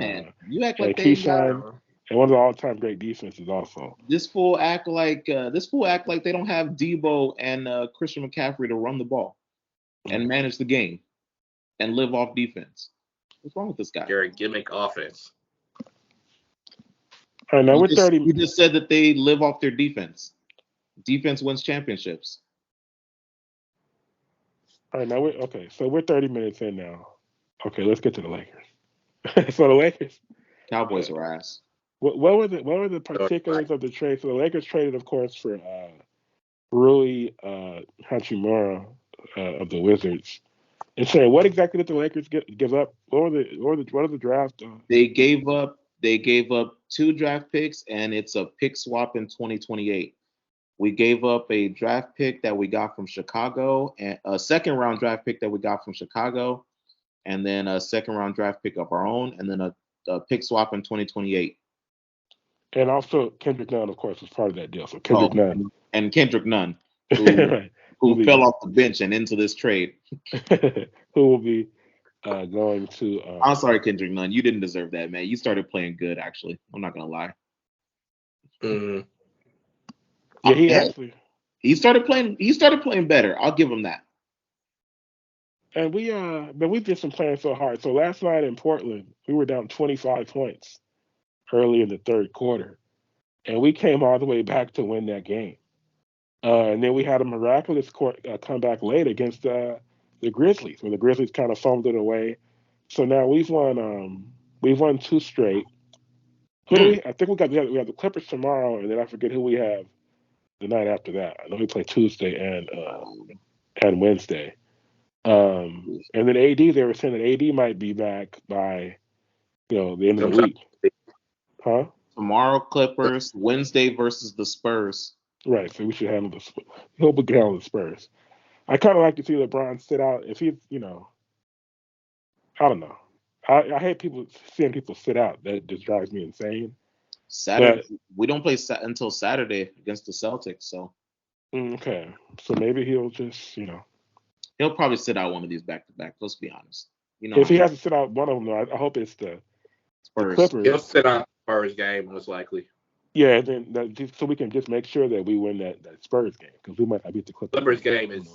Speaker 3: you act like
Speaker 1: and
Speaker 3: they got
Speaker 1: and one of the all-time great defenses also.
Speaker 3: This fool act like they don't have Debo and Christian McCaffrey to run the ball and manage the game and live off defense. What's wrong with this guy?
Speaker 2: They're a gimmick offense.
Speaker 1: All right, now we're 30.
Speaker 3: You just said that they live off their defense. Defense wins championships.
Speaker 1: All right, now so we're 30 minutes in now. Okay, let's get to the Lakers. So the Lakers,
Speaker 3: Cowboys are ass.
Speaker 1: What were the particulars of the trade? So the Lakers traded, of course, for Rui Hachimura of the Wizards. And Shane, what exactly did the Lakers give up? What are the draft?
Speaker 3: They gave up 2 draft picks, and it's a pick swap in 2028. We gave up a draft pick that we got from Chicago, and a second round draft pick that we got from Chicago, and then a second round draft pick of our own, and then a pick swap in 2028.
Speaker 1: And also Kendrick Nunn, of course, was part of that deal. So Kendrick Nunn.
Speaker 3: And Kendrick Nunn, who fell off the bench and into this trade.
Speaker 1: Who will be going to...
Speaker 3: I'm sorry, Kendrick Nunn. You didn't deserve that, man. You started playing good, actually. I'm not going to lie.
Speaker 2: Mm-hmm.
Speaker 1: Yeah,
Speaker 3: he started playing better. I'll give him that.
Speaker 1: And we've just been playing so hard. So last night in Portland, we were down 25 points early in the third quarter, and we came all the way back to win that game. And then we had a miraculous comeback late against the Grizzlies, where the Grizzlies kind of fumbled it away. So now we've won 2 straight. I think we have the Clippers tomorrow, and then I forget who we have the night after that. I know we play Tuesday and Wednesday. And then AD, they were saying that AD might be back by the end of the week. Huh?
Speaker 3: Tomorrow Clippers, Wednesday versus the Spurs.
Speaker 1: Right, so we should handle he'll be handling the Spurs. I kind of like to see LeBron sit out. If he's, I don't know. I hate seeing people sit out. That just drives me insane.
Speaker 3: Saturday, we don't play until Saturday against the Celtics, so.
Speaker 1: Okay, so maybe he'll just,
Speaker 3: He'll probably sit out one of these back-to-back. Let's be honest.
Speaker 1: If he has to sit out one of them, though, I hope it's the Clippers.
Speaker 2: He'll sit out the Spurs game most likely.
Speaker 1: Yeah, and then so we can just make sure that we win that Spurs game, because we might not beat the Clippers.
Speaker 2: Clippers game is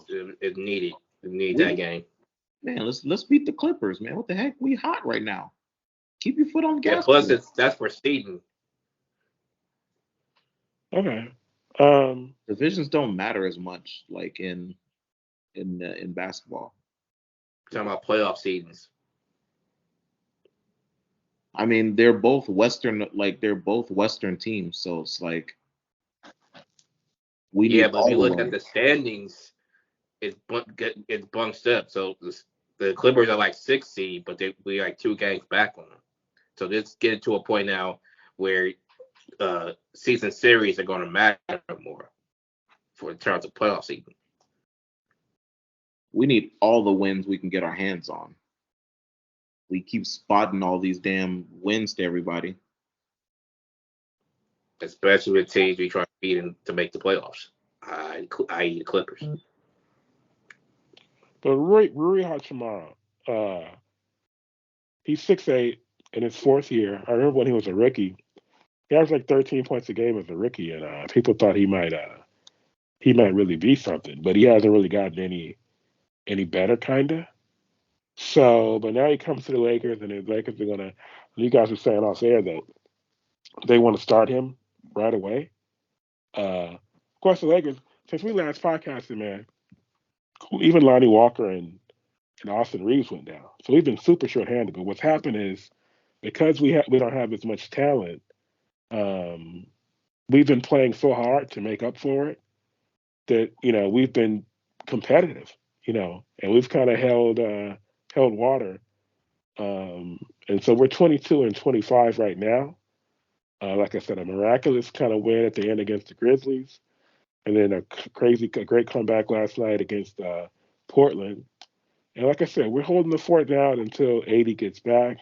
Speaker 2: needed. We need that game.
Speaker 3: Man, let's beat the Clippers, man. What the heck? We hot right now. Keep your foot on the gas.
Speaker 2: Plus that's for seeding.
Speaker 1: Okay.
Speaker 3: Divisions don't matter as much, like in basketball.
Speaker 2: We're talking about playoff seedings.
Speaker 3: I mean, they're both Western teams, so it's like
Speaker 2: but if you look at the standings, it's bunched up. So the Clippers are like 6th seed, but we like 2 games back on them. So let's get to a point now where season series are going to matter more in terms of playoff season.
Speaker 3: We need all the wins we can get our hands on. We keep spotting all these damn wins to everybody.
Speaker 2: Especially with teams we try to beat to make the playoffs, i.e. the Clippers.
Speaker 1: But Rui Hachimura, he's 6'8" in his 4th year. I remember when he was a rookie, he averaged like 13 points a game as a rookie, and people thought he might really be something, but he hasn't really gotten any better, kinda. So, but now he comes to the Lakers, and the Lakers are gonna. You guys are saying off air that they want to start him right away. Of course, the Lakers, since we last podcasted, man, even Lonnie Walker and Austin Reeves went down, so we've been super short-handed. But what's happened is because we don't have as much talent, we've been playing so hard to make up for it that we've been competitive, and we've kind of held water. And so we're 22-25 right now. Like I said, a miraculous kind of win at the end against the Grizzlies, and then a great comeback last night against Portland. And like I said, we're holding the fort down until AD gets back.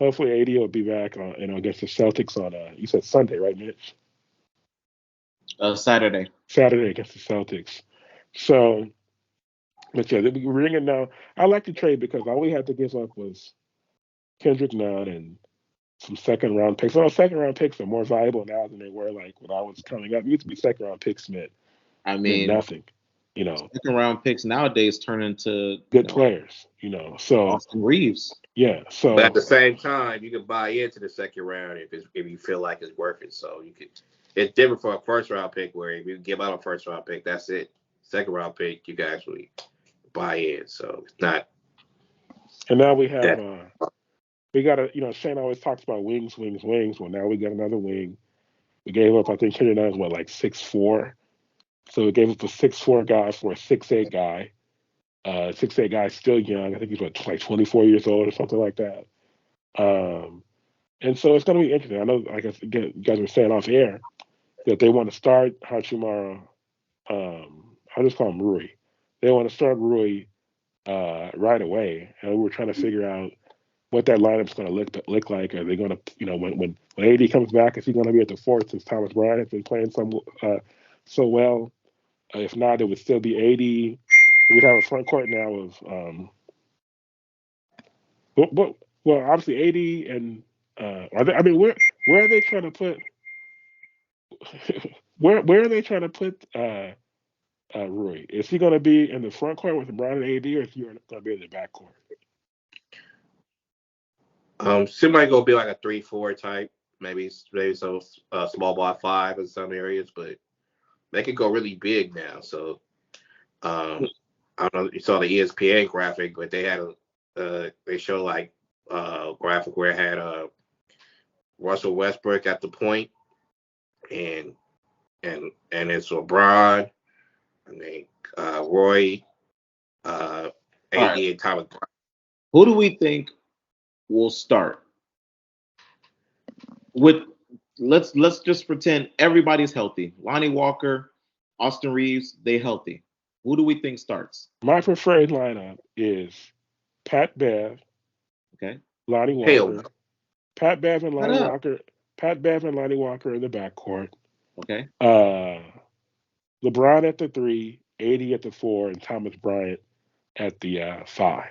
Speaker 1: Hopefully, AD will be back on, against the Celtics on you said Sunday, right, Mitch?
Speaker 3: Saturday.
Speaker 1: Saturday against the Celtics. So, but yeah, we're ringing now. I like the trade because all we had to give up was Kendrick Nunn and some second round picks. Well, second round picks are more valuable now than they were like when I was coming up. It used to be second round picks meant
Speaker 3: I mean,
Speaker 1: nothing.
Speaker 3: second round picks nowadays turn into
Speaker 1: good players. So
Speaker 3: Austin Reeves.
Speaker 1: yeah.
Speaker 2: But at
Speaker 1: So
Speaker 2: the same time, you can buy into the second round if you feel like it's worth it. So you could. It's different for a first round pick where if you give out a first round pick, that's it. Second round pick, you can actually buy in. So it's not
Speaker 1: and now we have
Speaker 2: that.
Speaker 1: we got a Shane always talks about wings, wings, wings. Well, now we got another wing. We gave up, I think Kendrick Nunn is what, like 6'4". So we gave up a 6'4" guy for a 6'8" guy. 6'8" guy still young. I think he's what, like 24 years old or something like that. And so it's going to be interesting. I know, like again, you guys were saying off air that they want to start Hachimura. I just call him Rui. They want to start Rui right away, and we're trying to figure out what that lineup's going to look like. Are they going to, when AD comes back, is he going to be at the fourth since Thomas Bryant has been playing so well? If not, it would still be AD. We'd have a front court now of well, obviously AD and where are they trying to put where are they trying to put Rui? Is he going to be in the front court with LeBron and AD, or is he going to be in the back court?
Speaker 2: Somebody gonna be like a 3-4 type, maybe so small ball 5 in some areas, but they could go really big now. So I don't know. You saw the ESPN graphic, but they had they showed like graphic where it had Russell Westbrook at the point, and it's LeBron, and then Roy, AD,
Speaker 3: right.
Speaker 2: and Thomas Bryant.
Speaker 3: Who do we think will start? Let's just pretend everybody's healthy. Lonnie Walker, Austin Reeves, they healthy. Who do we think starts?
Speaker 1: My preferred lineup is Pat Bev,
Speaker 3: Okay.
Speaker 1: Lonnie
Speaker 2: Hell no.
Speaker 1: Walker, Pat Bev and
Speaker 3: Shut
Speaker 1: Lonnie
Speaker 3: up.
Speaker 1: Walker, Pat Bev and Lonnie Walker in the backcourt.
Speaker 3: Okay.
Speaker 1: LeBron at the 3, AD at the 4, and Thomas Bryant at the 5.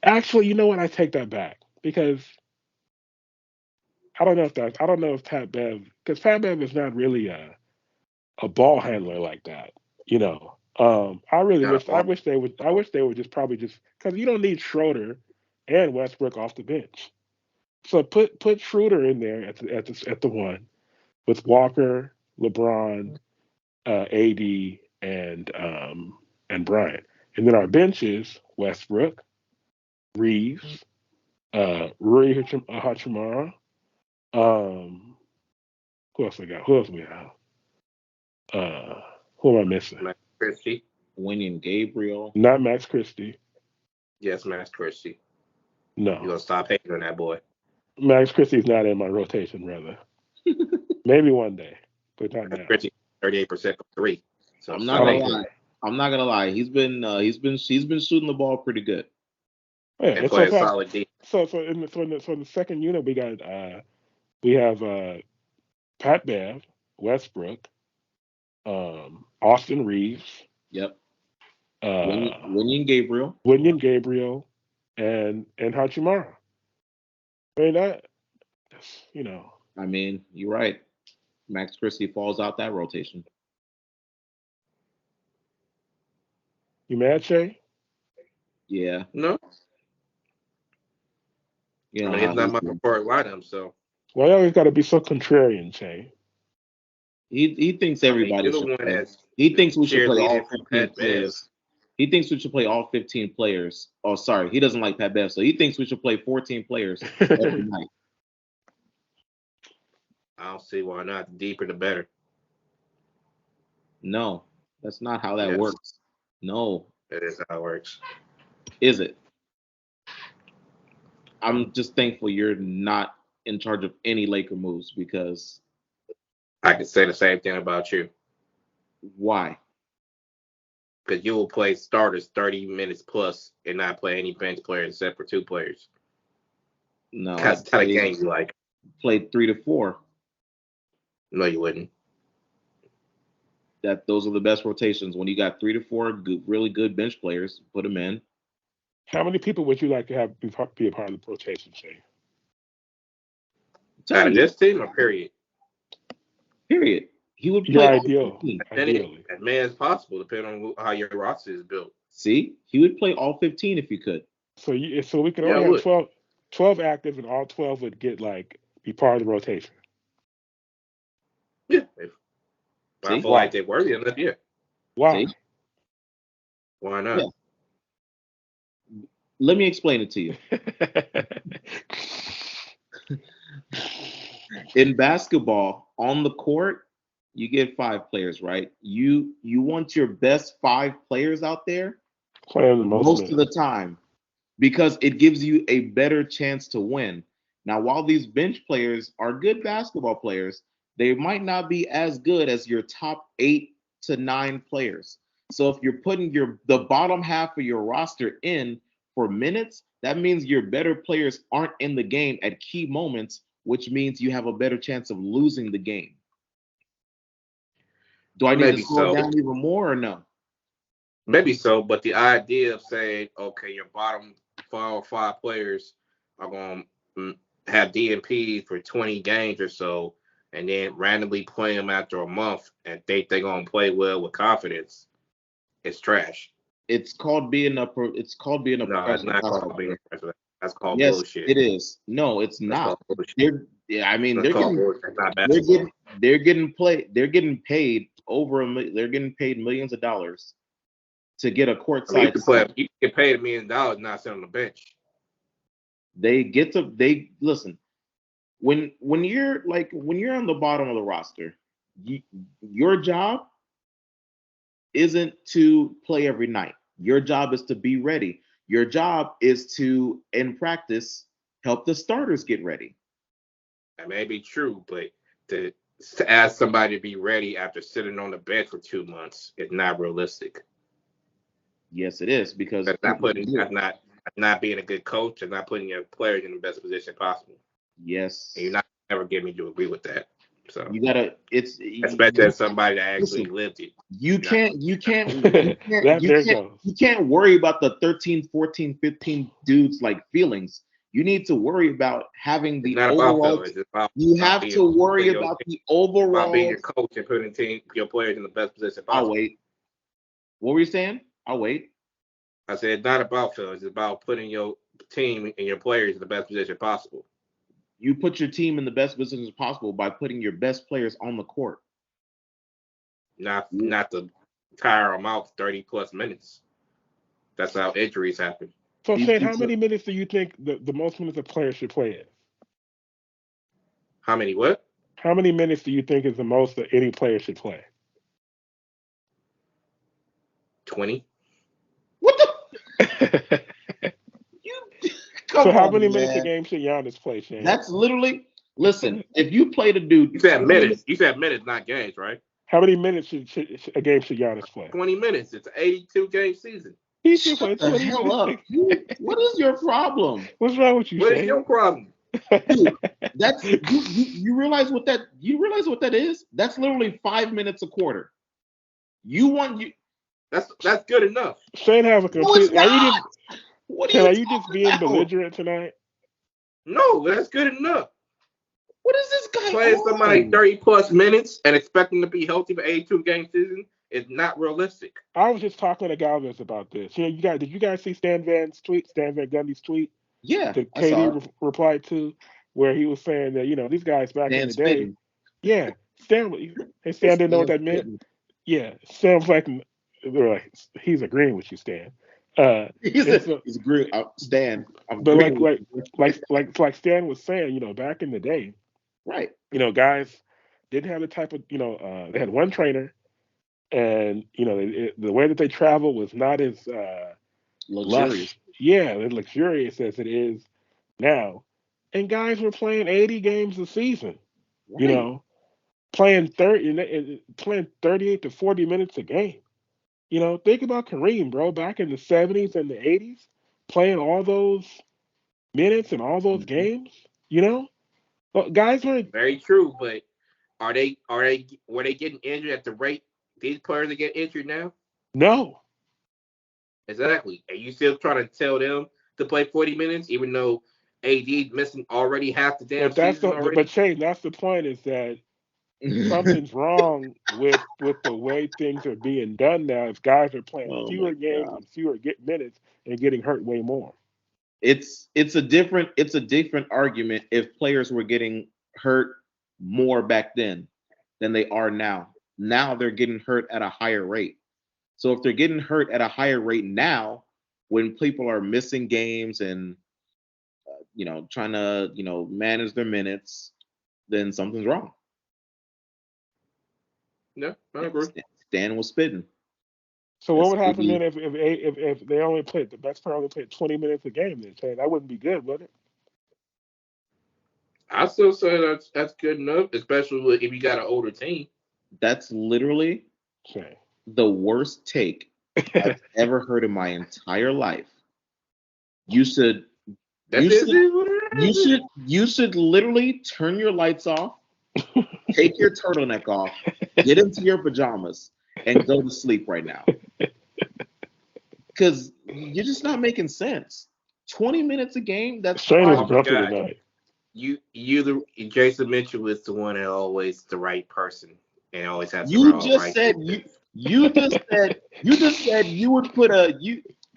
Speaker 1: Actually, you know what? I take that back because I don't know if Pat Bev, because Pat Bev is not really a ball handler like that. I really
Speaker 2: Not
Speaker 1: wish
Speaker 2: a ball.
Speaker 1: I wish they would just probably just because you don't need Schroeder and Westbrook off the bench. So put Schroeder in there at the 1 with Walker, LeBron, AD, and Bryant, and then our benches: Westbrook, Reeves, Rui Hachimura. Who else we got? Who else we have? Who am I missing?
Speaker 2: Max Christie.
Speaker 3: Wenyen Gabriel.
Speaker 1: Not Max Christie.
Speaker 2: Yes, Max Christie.
Speaker 1: No,
Speaker 2: You gonna stop hating on that boy?
Speaker 1: Max Christie's not in my rotation, brother. Maybe one day, but not
Speaker 2: Max
Speaker 1: now.
Speaker 2: Christie, 38% from 3. So
Speaker 3: I'm
Speaker 2: stop
Speaker 3: not gonna
Speaker 2: hating.
Speaker 3: lie. I'm not gonna lie. He's been shooting the ball pretty good.
Speaker 1: Yeah,
Speaker 2: And
Speaker 1: and so
Speaker 2: playing
Speaker 1: Pat,
Speaker 2: solid D.
Speaker 1: in the second unit we have Pat Bev, Westbrook, Austin Reeves,
Speaker 3: Yep.
Speaker 1: uh,
Speaker 3: Wenyen Gabriel.
Speaker 1: William Gabriel, and Hachimura. I mean that's.
Speaker 3: I mean, you're right. Max Christie falls out that rotation.
Speaker 1: You mad, Shay?
Speaker 3: Yeah.
Speaker 2: No,
Speaker 3: You
Speaker 2: I
Speaker 3: know
Speaker 2: mean
Speaker 3: how
Speaker 2: it's not my preferred lineup. So
Speaker 1: Why you always got to be so contrarian, Shay?
Speaker 3: he thinks
Speaker 2: I mean
Speaker 3: everybody
Speaker 2: you're the
Speaker 3: should
Speaker 2: one
Speaker 3: play.
Speaker 2: that's
Speaker 3: He thinks we should play all
Speaker 2: cheerleading for
Speaker 3: 15
Speaker 2: Pat Bev.
Speaker 3: players. He thinks we should play all 15 players. Oh, sorry, he doesn't like Pat Bev, so he thinks we should play 14 players every night.
Speaker 2: I don't see why not. The deeper the better.
Speaker 3: No, that's not how that
Speaker 2: Yes,
Speaker 3: works. No,
Speaker 2: that is how it works.
Speaker 3: is it? I'm just thankful you're not in charge of any Laker moves because
Speaker 2: I could say the same thing about you.
Speaker 3: why?
Speaker 2: because you will play starters 30 minutes plus and not play any bench players except for 2 players.
Speaker 3: No,
Speaker 2: That's the kind of game you like.
Speaker 3: Played 3 to 4.
Speaker 2: No, you wouldn't.
Speaker 3: Those are the best rotations. When you got 3 to 4 really good bench players, put them in.
Speaker 1: How many people would you like to have be a part of the rotation, Shane?
Speaker 2: Out of this team or period?
Speaker 3: Period. He would
Speaker 1: Your
Speaker 3: play
Speaker 1: ideal. Ideally.
Speaker 2: As many as possible, depending on how your roster is built.
Speaker 3: See, he would play all 15 if you could.
Speaker 1: So we can only have 12 active, and all 12 would get be part of the rotation.
Speaker 2: Yeah. I feel like they're worthy of it. Yeah.
Speaker 1: Why?
Speaker 3: See?
Speaker 2: Why not?
Speaker 3: Yeah. Let me explain it to you. In basketball, on the court, you get 5 players, right? You want your best 5 players out there
Speaker 1: playing the
Speaker 3: most of the time because it gives you a better chance to win. Now, while these bench players are good basketball players, they might not be as good as your top 8 to 9 players. So if you're putting the bottom half of your roster in for minutes, that means your better players aren't in the game at key moments, which means you have a better chance of losing the game. Do I need to slow down even more or no?
Speaker 2: Maybe so, but the idea of saying, okay, your bottom 4 or 5 players are going to have DNP for 20 games or so, and then randomly play them after a month and think they're going to play well with confidence, it's trash.
Speaker 3: It's called being a.
Speaker 2: No, it's not called being a professional. That's called bullshit.
Speaker 3: It is. No, it's not. They're getting paid they're getting paid millions of dollars to get a courtside.
Speaker 2: You can get paid $1 million not sitting on the bench.
Speaker 3: They listen. When you're on the bottom of the roster, your job isn't to play every night. Your job is to be ready. Your job is to, in practice, help the starters get ready.
Speaker 2: That may be true, but to ask somebody to be ready after sitting on the bench for 2 months is not realistic.
Speaker 3: Yes, it is, because
Speaker 2: that's not being a good coach and not putting your players in the best position possible.
Speaker 3: Yes,
Speaker 2: and you're not ever getting me to agree with that. So
Speaker 3: you gotta.
Speaker 2: especially as somebody that actually lived it.
Speaker 3: You can't worry about the 13, 14, 15 dudes feelings. You need to worry about having the overall. You have to worry about the overall.
Speaker 2: About being your coach and putting your players in the best position possible.
Speaker 3: I'll wait. What were you saying? I'll wait.
Speaker 2: I said it's not about feelings. It's about putting your team and your players in the best position possible.
Speaker 3: You put your team in the best position possible by putting your best players on the court.
Speaker 2: Not to tire them out 30 plus minutes. That's how injuries happen.
Speaker 1: So, Shane, how many minutes do you think the most minutes a player should play in?
Speaker 2: How many what?
Speaker 1: How many minutes do you think is the most that any player should play?
Speaker 2: 20.
Speaker 3: What the?
Speaker 1: So how many minutes a game should Giannis play, Shane?
Speaker 3: That's literally. Listen, if you play the dude,
Speaker 2: you said minutes. You said minutes, not games, right?
Speaker 1: How many minutes should a game should Giannis play?
Speaker 2: 20 minutes. It's an 82 game season.
Speaker 3: Shut the hell up. What is your problem?
Speaker 1: What's wrong with you?
Speaker 2: What
Speaker 1: Shane?
Speaker 2: is your problem?
Speaker 3: Dude, that's you realize what that is? That's literally 5 minutes a quarter.
Speaker 2: That's good enough.
Speaker 1: Shane have a complete. Are you just being belligerent tonight?
Speaker 2: No, that's good enough.
Speaker 3: What is this guy
Speaker 2: playing somebody 30 plus minutes and expecting to be healthy for 82 game season is not realistic.
Speaker 1: I was just talking to Galvez about this. Did you guys see Stan Van Gundy's tweet?
Speaker 3: Yeah,
Speaker 1: that KD replied to, where he was saying that these guys back in the day. Yeah, Stan didn't know what that meant. Yeah, Stan was like he's agreeing with you, Stan.
Speaker 3: He's agreeing. Stan.
Speaker 1: But like Stan was saying, back in the day,
Speaker 3: right?
Speaker 1: Guys didn't have the type of they had one trainer, and the way that they travel was not as
Speaker 3: luxurious.
Speaker 1: Luxurious as it is now. And guys were playing 80 games a season. Right. Playing 38 to 40 minutes a game. You know, think about Kareem, bro, back in the 70s and the 80s, playing all those minutes and all those
Speaker 3: Mhm.
Speaker 1: games. You know, well, guys were
Speaker 2: Very true, but were they getting injured at the rate these players are getting injured now?
Speaker 1: no.
Speaker 2: Exactly. And you still trying to tell them to play 40 minutes, even though AD missing already half the damn
Speaker 1: But that's
Speaker 2: season
Speaker 1: the but
Speaker 2: already?
Speaker 1: Shane, that's the point is that something's wrong with the way things are being done now. If guys are playing
Speaker 3: Oh my
Speaker 1: fewer games
Speaker 3: god.
Speaker 1: and fewer minutes and getting hurt way more.
Speaker 3: It's a different argument if players were getting hurt more back then than they are now. Now they're getting hurt at a higher rate. So if they're getting hurt at a higher rate now, when people are missing games and trying to manage their minutes, then something's wrong.
Speaker 2: Yeah, I
Speaker 3: And
Speaker 2: agree.
Speaker 3: Stan was spitting.
Speaker 1: So what
Speaker 3: That's
Speaker 1: would happen
Speaker 3: AD.
Speaker 1: then if they only played the best player only played 20 minutes a game? Then Shane, that wouldn't be good, would it?
Speaker 2: I still say that's good enough, especially if you got an older team.
Speaker 3: That's literally
Speaker 1: Shane.
Speaker 3: the worst take I've ever heard in my entire life. You should
Speaker 2: That's
Speaker 3: you
Speaker 2: it.
Speaker 3: should
Speaker 2: Is what it
Speaker 3: you
Speaker 2: is.
Speaker 3: should you should literally turn your lights off, take your turtleneck off, get into your pajamas, and go to sleep right now. Because you're just not making sense. 20 minutes a game, that's
Speaker 1: Shane is
Speaker 3: five.
Speaker 2: Oh my
Speaker 1: grumpy
Speaker 2: God,
Speaker 1: tonight.
Speaker 2: Jason Mitchell was the one that always the right person and always has the
Speaker 3: You
Speaker 2: all
Speaker 3: just
Speaker 2: right
Speaker 3: said you just said you would put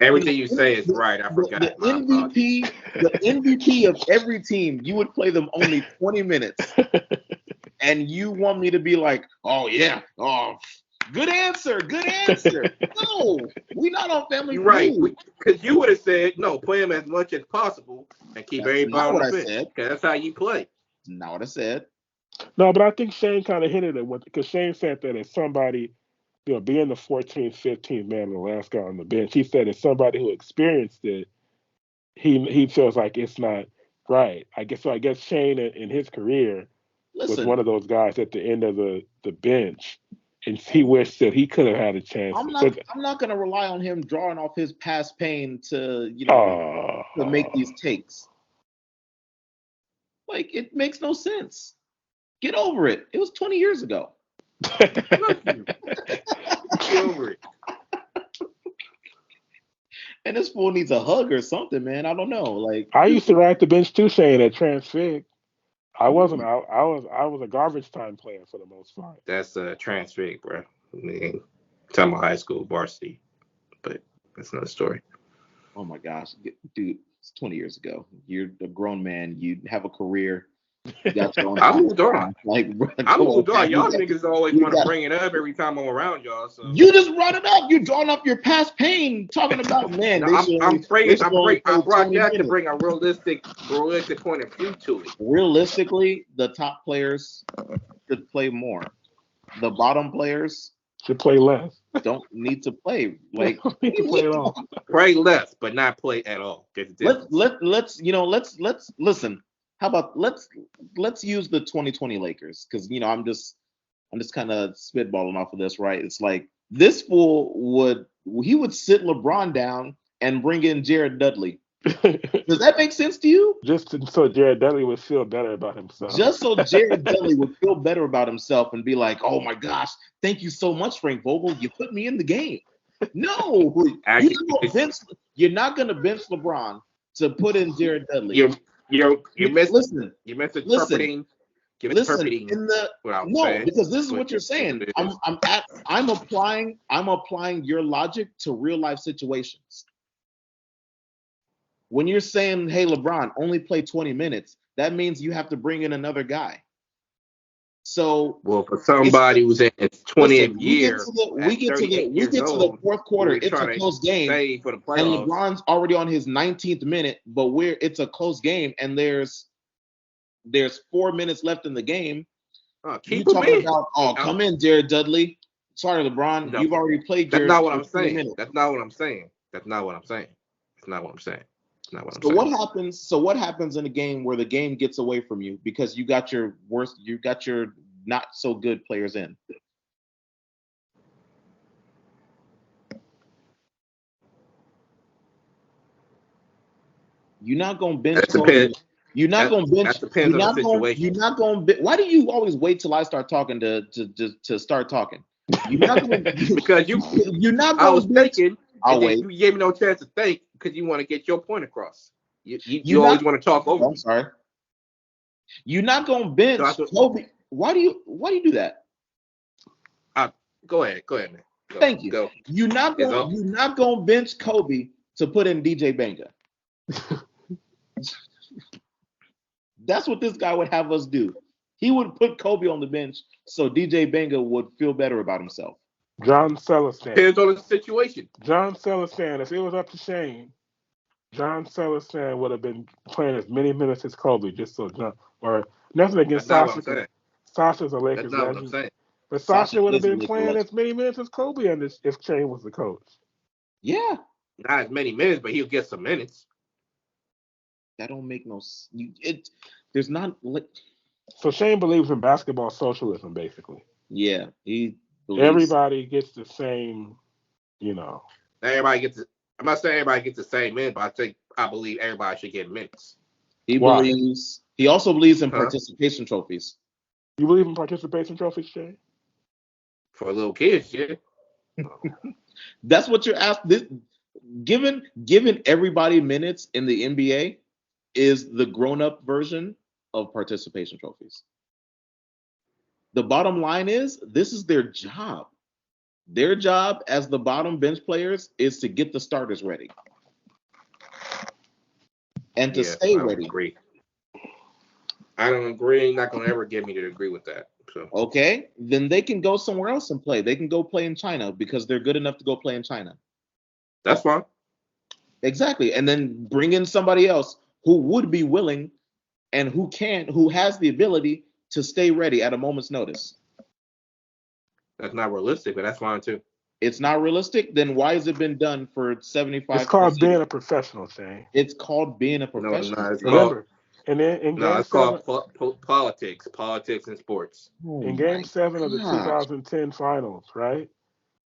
Speaker 2: Everything
Speaker 3: the,
Speaker 2: you say is
Speaker 3: the,
Speaker 2: right. I
Speaker 3: the
Speaker 2: forgot. My apologies.
Speaker 3: MVP of every team, you would play them only 20 minutes. And you want me to be like, oh yeah, oh good answer, good answer. No, we not on Family
Speaker 2: You're right.
Speaker 3: Feud.
Speaker 2: Because you would have said no, play him as much as possible and keep
Speaker 3: That's
Speaker 2: everybody
Speaker 3: not
Speaker 2: on
Speaker 3: what
Speaker 2: the
Speaker 3: I
Speaker 2: bench.
Speaker 3: said.
Speaker 2: Because that's how you play.
Speaker 3: Not what I said.
Speaker 1: No, but I think Shane kind of hinted at what because Shane said that if somebody, being the 14th, 15th man, the last guy on the bench, he said as somebody who experienced it, he feels like it's not right. I guess so. I guess Shane in his career was one
Speaker 3: Listen,
Speaker 1: of those guys at the end of the bench, and he wished that he could have had a chance.
Speaker 3: I'm not
Speaker 1: But
Speaker 3: I'm not gonna rely on him drawing off his past pain to make
Speaker 1: uh,
Speaker 3: these takes. Like it makes no sense. Get over it. It was 20 years ago.
Speaker 2: Fuck you. Get over it.
Speaker 3: And this fool needs a hug or something, man. I don't know. Like,
Speaker 1: I
Speaker 3: dude,
Speaker 1: used to ride the bench too, Shane at Transfig. I
Speaker 3: come
Speaker 1: wasn't.
Speaker 3: on.
Speaker 1: I was a garbage time player for the most part.
Speaker 2: That's a transfer, bro. I mean, talking about high school varsity, but that's another story.
Speaker 3: Oh my gosh, dude, it's 20 years ago. You're a grown man. You have a career. You got your own
Speaker 2: I
Speaker 3: house.
Speaker 2: moved on.
Speaker 3: Like, bro,
Speaker 2: I
Speaker 3: come on,
Speaker 2: moved on.
Speaker 3: man.
Speaker 2: Y'all niggas always
Speaker 3: You
Speaker 2: want to
Speaker 3: got,
Speaker 2: bring it up every time I'm around y'all. So
Speaker 3: you just brought it up. You're drawing up your past pain, talking about, man,
Speaker 2: no,
Speaker 3: they should only they should only
Speaker 2: I
Speaker 3: play
Speaker 2: brought
Speaker 3: 20
Speaker 2: that to
Speaker 3: minutes.
Speaker 2: bring a realistic point of view to it.
Speaker 3: Realistically, the top players should play more. The bottom players
Speaker 1: Should play less.
Speaker 3: don't need to play. Like,
Speaker 1: Need
Speaker 3: what do
Speaker 1: to
Speaker 3: you
Speaker 1: play
Speaker 3: mean?
Speaker 1: at all.
Speaker 2: Play less, but not play at all. There's a difference.
Speaker 3: Let's listen. How about let's use the 2020 Lakers because I'm just kind of spitballing off of this, right? It's like this fool would sit LeBron down and bring in Jared Dudley. Does that make sense to you?
Speaker 1: So Jared Dudley would feel better about himself.
Speaker 3: Just so Jared Dudley would feel better about himself and be like, "Oh my gosh, thank you so much, Frank Vogel. You put me in the game." No,
Speaker 2: Actually,
Speaker 3: you're not gonna bench LeBron to put in Jared Dudley.
Speaker 2: you're you're you're mis
Speaker 3: Listen,
Speaker 2: you're
Speaker 3: listen,
Speaker 2: misinterpreting you're
Speaker 3: listen.
Speaker 2: misinterpreting what I was
Speaker 3: No,
Speaker 2: saying.
Speaker 3: because this is
Speaker 2: But
Speaker 3: what you're
Speaker 2: it is
Speaker 3: saying.
Speaker 2: what it is.
Speaker 3: I'm applying your logic to real life situations. When you're saying, "Hey, LeBron, only play 20 minutes," that means you have to bring in another guy. So
Speaker 2: Well, for
Speaker 3: it's
Speaker 2: somebody who's in his
Speaker 3: listen.
Speaker 2: 20th
Speaker 3: We get
Speaker 2: year
Speaker 3: to the we
Speaker 2: at
Speaker 3: get to the
Speaker 2: 38
Speaker 3: we
Speaker 2: years
Speaker 3: get to the
Speaker 2: old,
Speaker 3: fourth
Speaker 2: who
Speaker 3: quarter.
Speaker 2: is
Speaker 3: It's a
Speaker 2: trying to
Speaker 3: close game,
Speaker 2: save for the
Speaker 3: and
Speaker 2: playoffs.
Speaker 3: LeBron's already on his 19th minute. But it's a close game, and there's 4 minutes left in the game. You
Speaker 2: Keep him
Speaker 3: talking
Speaker 2: in.
Speaker 3: about, oh,
Speaker 2: Oh,
Speaker 3: come in, Jared Dudley. Sorry, LeBron,
Speaker 2: no,
Speaker 3: you've already played
Speaker 2: that's
Speaker 3: Jared
Speaker 2: not what
Speaker 3: Dudley
Speaker 2: I'm
Speaker 3: 20
Speaker 2: saying.
Speaker 3: minutes.
Speaker 2: That's not what I'm saying. That's not what I'm saying. That's not what I'm saying. That's not what I'm
Speaker 3: So
Speaker 2: saying.
Speaker 3: what happens in a game where the game gets away from you because you got your not so good players in? You're not gonna bench
Speaker 2: That
Speaker 3: Kobe.
Speaker 2: depends.
Speaker 3: You're not gonna bench.
Speaker 2: That depends on the situation.
Speaker 3: You're not gonna. Why do you always wait till I start talking to start talking? You're not gonna.
Speaker 2: Because
Speaker 3: You're not
Speaker 2: I
Speaker 3: gonna
Speaker 2: was
Speaker 3: bench.
Speaker 2: thinking,
Speaker 3: I'll
Speaker 2: and then
Speaker 3: wait.
Speaker 2: you gave me no chance to think because you want to get your point across. You
Speaker 3: You're
Speaker 2: always
Speaker 3: not.
Speaker 2: want to talk over
Speaker 3: I'm
Speaker 2: me.
Speaker 3: sorry. You're not gonna bench
Speaker 2: So
Speaker 3: Kobe. Why do you do that?
Speaker 2: Go ahead, man.
Speaker 3: Thank you.
Speaker 2: Go.
Speaker 3: You're not gonna bench Kobe to put in DJ Benga. That's what this guy would have us do. He would put Kobe on the bench so DJ Benga would feel better about himself.
Speaker 1: John Celestin.
Speaker 2: Depends on the situation.
Speaker 1: John Celestin, if it was up to Shane, John Celestin would have been playing as many minutes as Kobe, just so John, or nothing against
Speaker 2: That's not what I'm
Speaker 1: Sasha.
Speaker 2: saying.
Speaker 1: Sasha's a
Speaker 2: That's
Speaker 1: Lakers
Speaker 2: not what I'm
Speaker 1: legend.
Speaker 2: saying.
Speaker 1: But Sasha
Speaker 3: Sasha
Speaker 1: would have
Speaker 3: is a
Speaker 1: been
Speaker 3: Laker
Speaker 1: playing
Speaker 3: legend.
Speaker 1: as many minutes as Kobe on this if Shane was the coach.
Speaker 3: Yeah.
Speaker 2: Not as many minutes, but he'll get some minutes.
Speaker 3: That don't make no. There's not.
Speaker 1: So Shane believes in basketball socialism, basically.
Speaker 3: Yeah, he believes.
Speaker 1: Everybody gets the same, you know.
Speaker 2: Everybody gets. I'm not saying everybody gets the same minutes, but I believe everybody should get minutes.
Speaker 3: He
Speaker 1: Why?
Speaker 3: believes. He also believes in participation trophies.
Speaker 1: You believe in participation trophies, Shane?
Speaker 2: For little kids, yeah.
Speaker 3: That's what you're asked. Given everybody minutes in the NBA is the grown-up version of participation trophies. The bottom line is this is their job. Their job as the bottom bench players is to get the starters ready and to stay ready.
Speaker 2: Agree. I don't agree. You're not going to ever get me to agree with that. So.
Speaker 3: Okay, then they can go somewhere else and play. They can go play in China because they're good enough to go play in China.
Speaker 2: That's fine.
Speaker 3: Exactly, and then bring in somebody else who would be willing and who has the ability to stay ready at a moment's notice.
Speaker 2: That's not realistic, but that's fine too.
Speaker 3: It's not realistic. Then why has it been done for 75?
Speaker 1: It's called being a professional, Shane.
Speaker 3: It's called being a professional.
Speaker 2: No, it's
Speaker 1: Remember, and then in
Speaker 2: no,
Speaker 1: game
Speaker 2: it's
Speaker 1: 7,
Speaker 2: called politics and sports.
Speaker 1: In game 7 of the 2010 finals, right?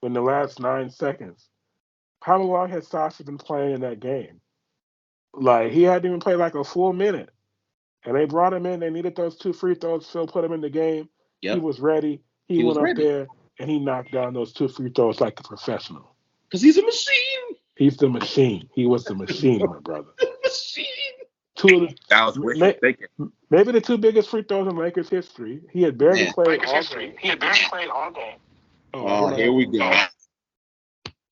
Speaker 1: In the last 9 seconds, how long has Sasha been playing in that game? Like, he hadn't even played like a full minute. And they brought him in. They needed those 2 free throws. Phil put him in the game. Yep. He was ready. He went up there, and he knocked down those 2 free throws like a professional.
Speaker 3: Because he's a machine.
Speaker 1: He's the machine. He was the machine, my brother.
Speaker 3: Machine.
Speaker 2: That was wishful thinking.
Speaker 1: Maybe the 2 biggest free throws in Lakers history. He had barely played all game.
Speaker 3: Oh, here we go.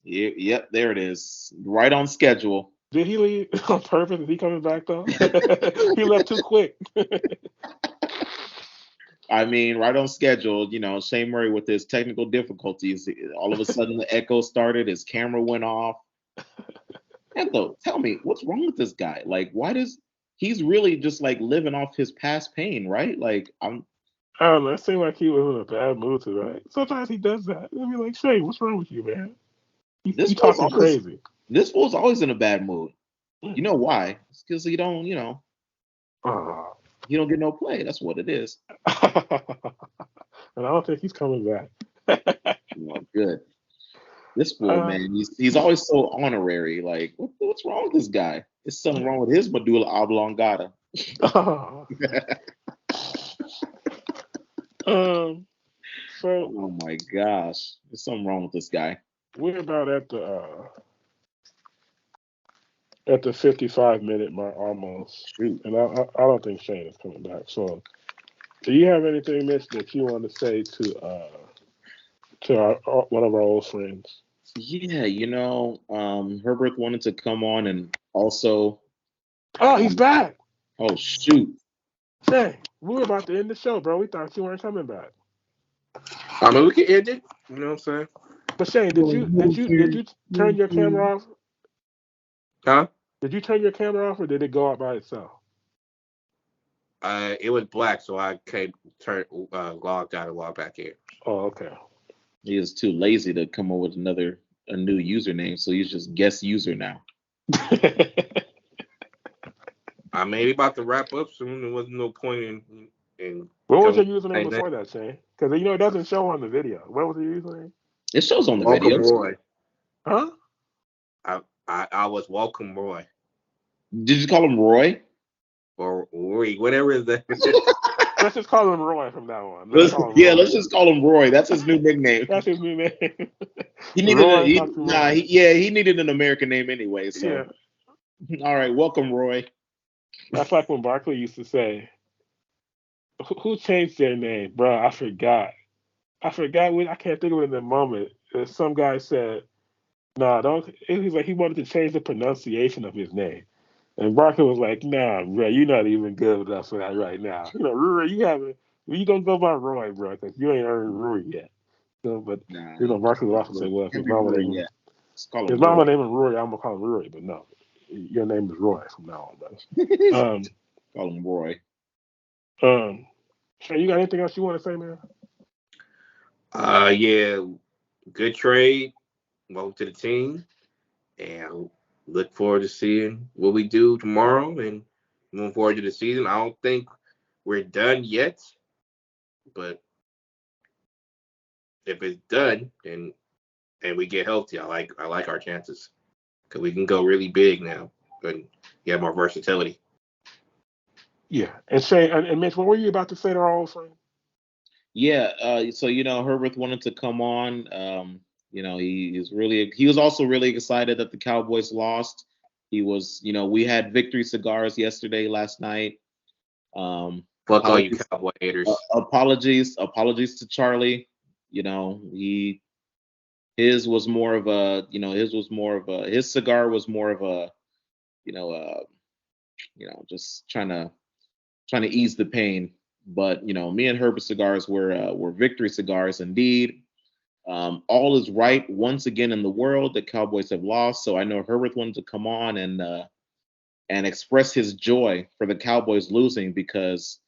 Speaker 3: Yep, there it is. Right on schedule.
Speaker 1: Did he leave on purpose? Is he coming back though? He left too quick.
Speaker 3: I mean, right on schedule. You know, Shane Murray with his technical difficulties. All of a sudden, the echo started. His camera went off. And though, tell me, what's wrong with this guy? Like, why does he's really just like living off his past pain, right? Like,
Speaker 1: I don't know. It seemed like he was in a bad mood tonight. Sometimes he does that. I mean, like, Shane, what's wrong with you, man? You talking crazy.
Speaker 3: This fool's always in a bad mood. You know why? It's because you don't, you know, you don't get no play. That's what it is.
Speaker 1: And I don't think he's coming back.
Speaker 3: Well, good. This fool, man, he's always so honorary. Like, what's wrong with this guy? There's something wrong with his medulla oblongata. Oh my gosh, there's something wrong with this guy.
Speaker 1: We're about at the 55-minute mark almost.
Speaker 3: Shoot.
Speaker 1: And I don't think Shane is coming back. So, do you have anything, Mitch, that you want to say to one of our old friends?
Speaker 3: Yeah, you know, Herbert wanted to come on and also.
Speaker 1: Oh, he's back.
Speaker 3: Oh shoot.
Speaker 1: Hey, we were about to end the show, bro. We thought you weren't coming back.
Speaker 2: I mean, we can end it. You know what I'm saying?
Speaker 1: But Shane, did you turn your camera off?
Speaker 2: Huh?
Speaker 1: Did you turn your camera off, or did it go out by itself?
Speaker 2: It was black, so I can't logged out and log back in.
Speaker 1: Oh, okay.
Speaker 3: He is too lazy to come up with a new username, so he's just guest user now.
Speaker 2: I may be about to wrap up soon. There wasn't no point in
Speaker 1: what was your username before that, Shane? Because it doesn't show on the video. What was your username?
Speaker 3: It shows on the video.
Speaker 2: Roy.
Speaker 1: Huh?
Speaker 2: I was Welcome Roy.
Speaker 3: Did you call him Roy?
Speaker 2: or Rui, whatever is that.
Speaker 1: Let's just call him Roy from now on.
Speaker 3: Let's
Speaker 1: Roy.
Speaker 3: just call him Roy. That's his new nickname.
Speaker 1: That's his new name.
Speaker 3: He needed
Speaker 1: Roy
Speaker 3: he
Speaker 1: Hachimura.
Speaker 3: he needed an American name anyway. So
Speaker 1: Yeah,
Speaker 3: all right, welcome Roy.
Speaker 1: that's like when Barkley used to say, "Who changed their name, bro? I forgot. I forgot. I can't think of it in the moment." Some guy said, "Nah, don't." It was like he wanted to change the pronunciation of his name, and Barkley was like, "Nah, bro, you're not even good enough for that right now. You know, Roy, you haven't. You gonna go by Roy, bro, because you ain't earned Roy yet." So, but
Speaker 3: Nah,
Speaker 1: Barkley would also say, "Well, if
Speaker 3: can't be Roy yet. Let's call
Speaker 1: his
Speaker 3: him Roy.
Speaker 1: mama named him Roy, I'm gonna call him Roy, but no, your name is Roy from now on, brother."
Speaker 3: Call him Roy.
Speaker 1: Shay, you got anything else you want to say, man?
Speaker 2: Yeah, good trade. Welcome to the team, and look forward to seeing what we do tomorrow and moving forward to the season. I don't think we're done yet, but if it's done, then and we get healthy, I like our chances because we can go really big now and get more versatility.
Speaker 1: Yeah, and Shay and Mitch, what were you about to say to our old friend?
Speaker 3: Yeah, so Herbert wanted to come on. He was also really excited that the Cowboys lost. He was, we had victory cigars last night.
Speaker 2: Fuck all you Cowboy haters.
Speaker 3: Apologies to Charlie. His was more of a, his cigar was more of a, just trying to ease the pain. But me and Herbert cigars were victory cigars indeed. All is right once again in the world. The Cowboys have lost, so I know Herbert wanted to come on and express his joy for the Cowboys losing because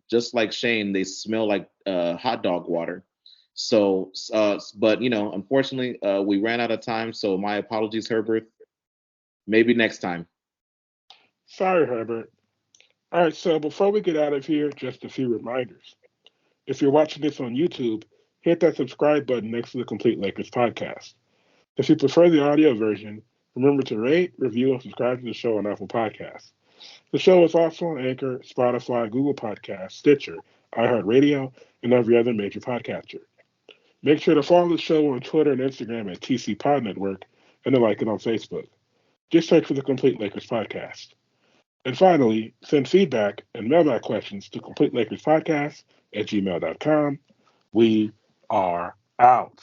Speaker 3: just like Shane, they smell like hot dog water. So, but unfortunately, we ran out of time. So my apologies, Herbert. Maybe next time.
Speaker 1: Sorry, Herbert. All right, so before we get out of here, just a few reminders. If you're watching this on YouTube, hit that subscribe button next to the Complete Lakers podcast. If you prefer the audio version, remember to rate, review, and subscribe to the show on Apple Podcasts. The show is also on Anchor, Spotify, Google Podcasts, Stitcher, iHeartRadio, and every other major podcatcher. Make sure to follow the show on Twitter and Instagram at TC Pod Network and to like it on Facebook. Just search for the Complete Lakers podcast. And finally, send feedback and mailbag questions to CompleteLakersPodcast at gmail.com. We are out.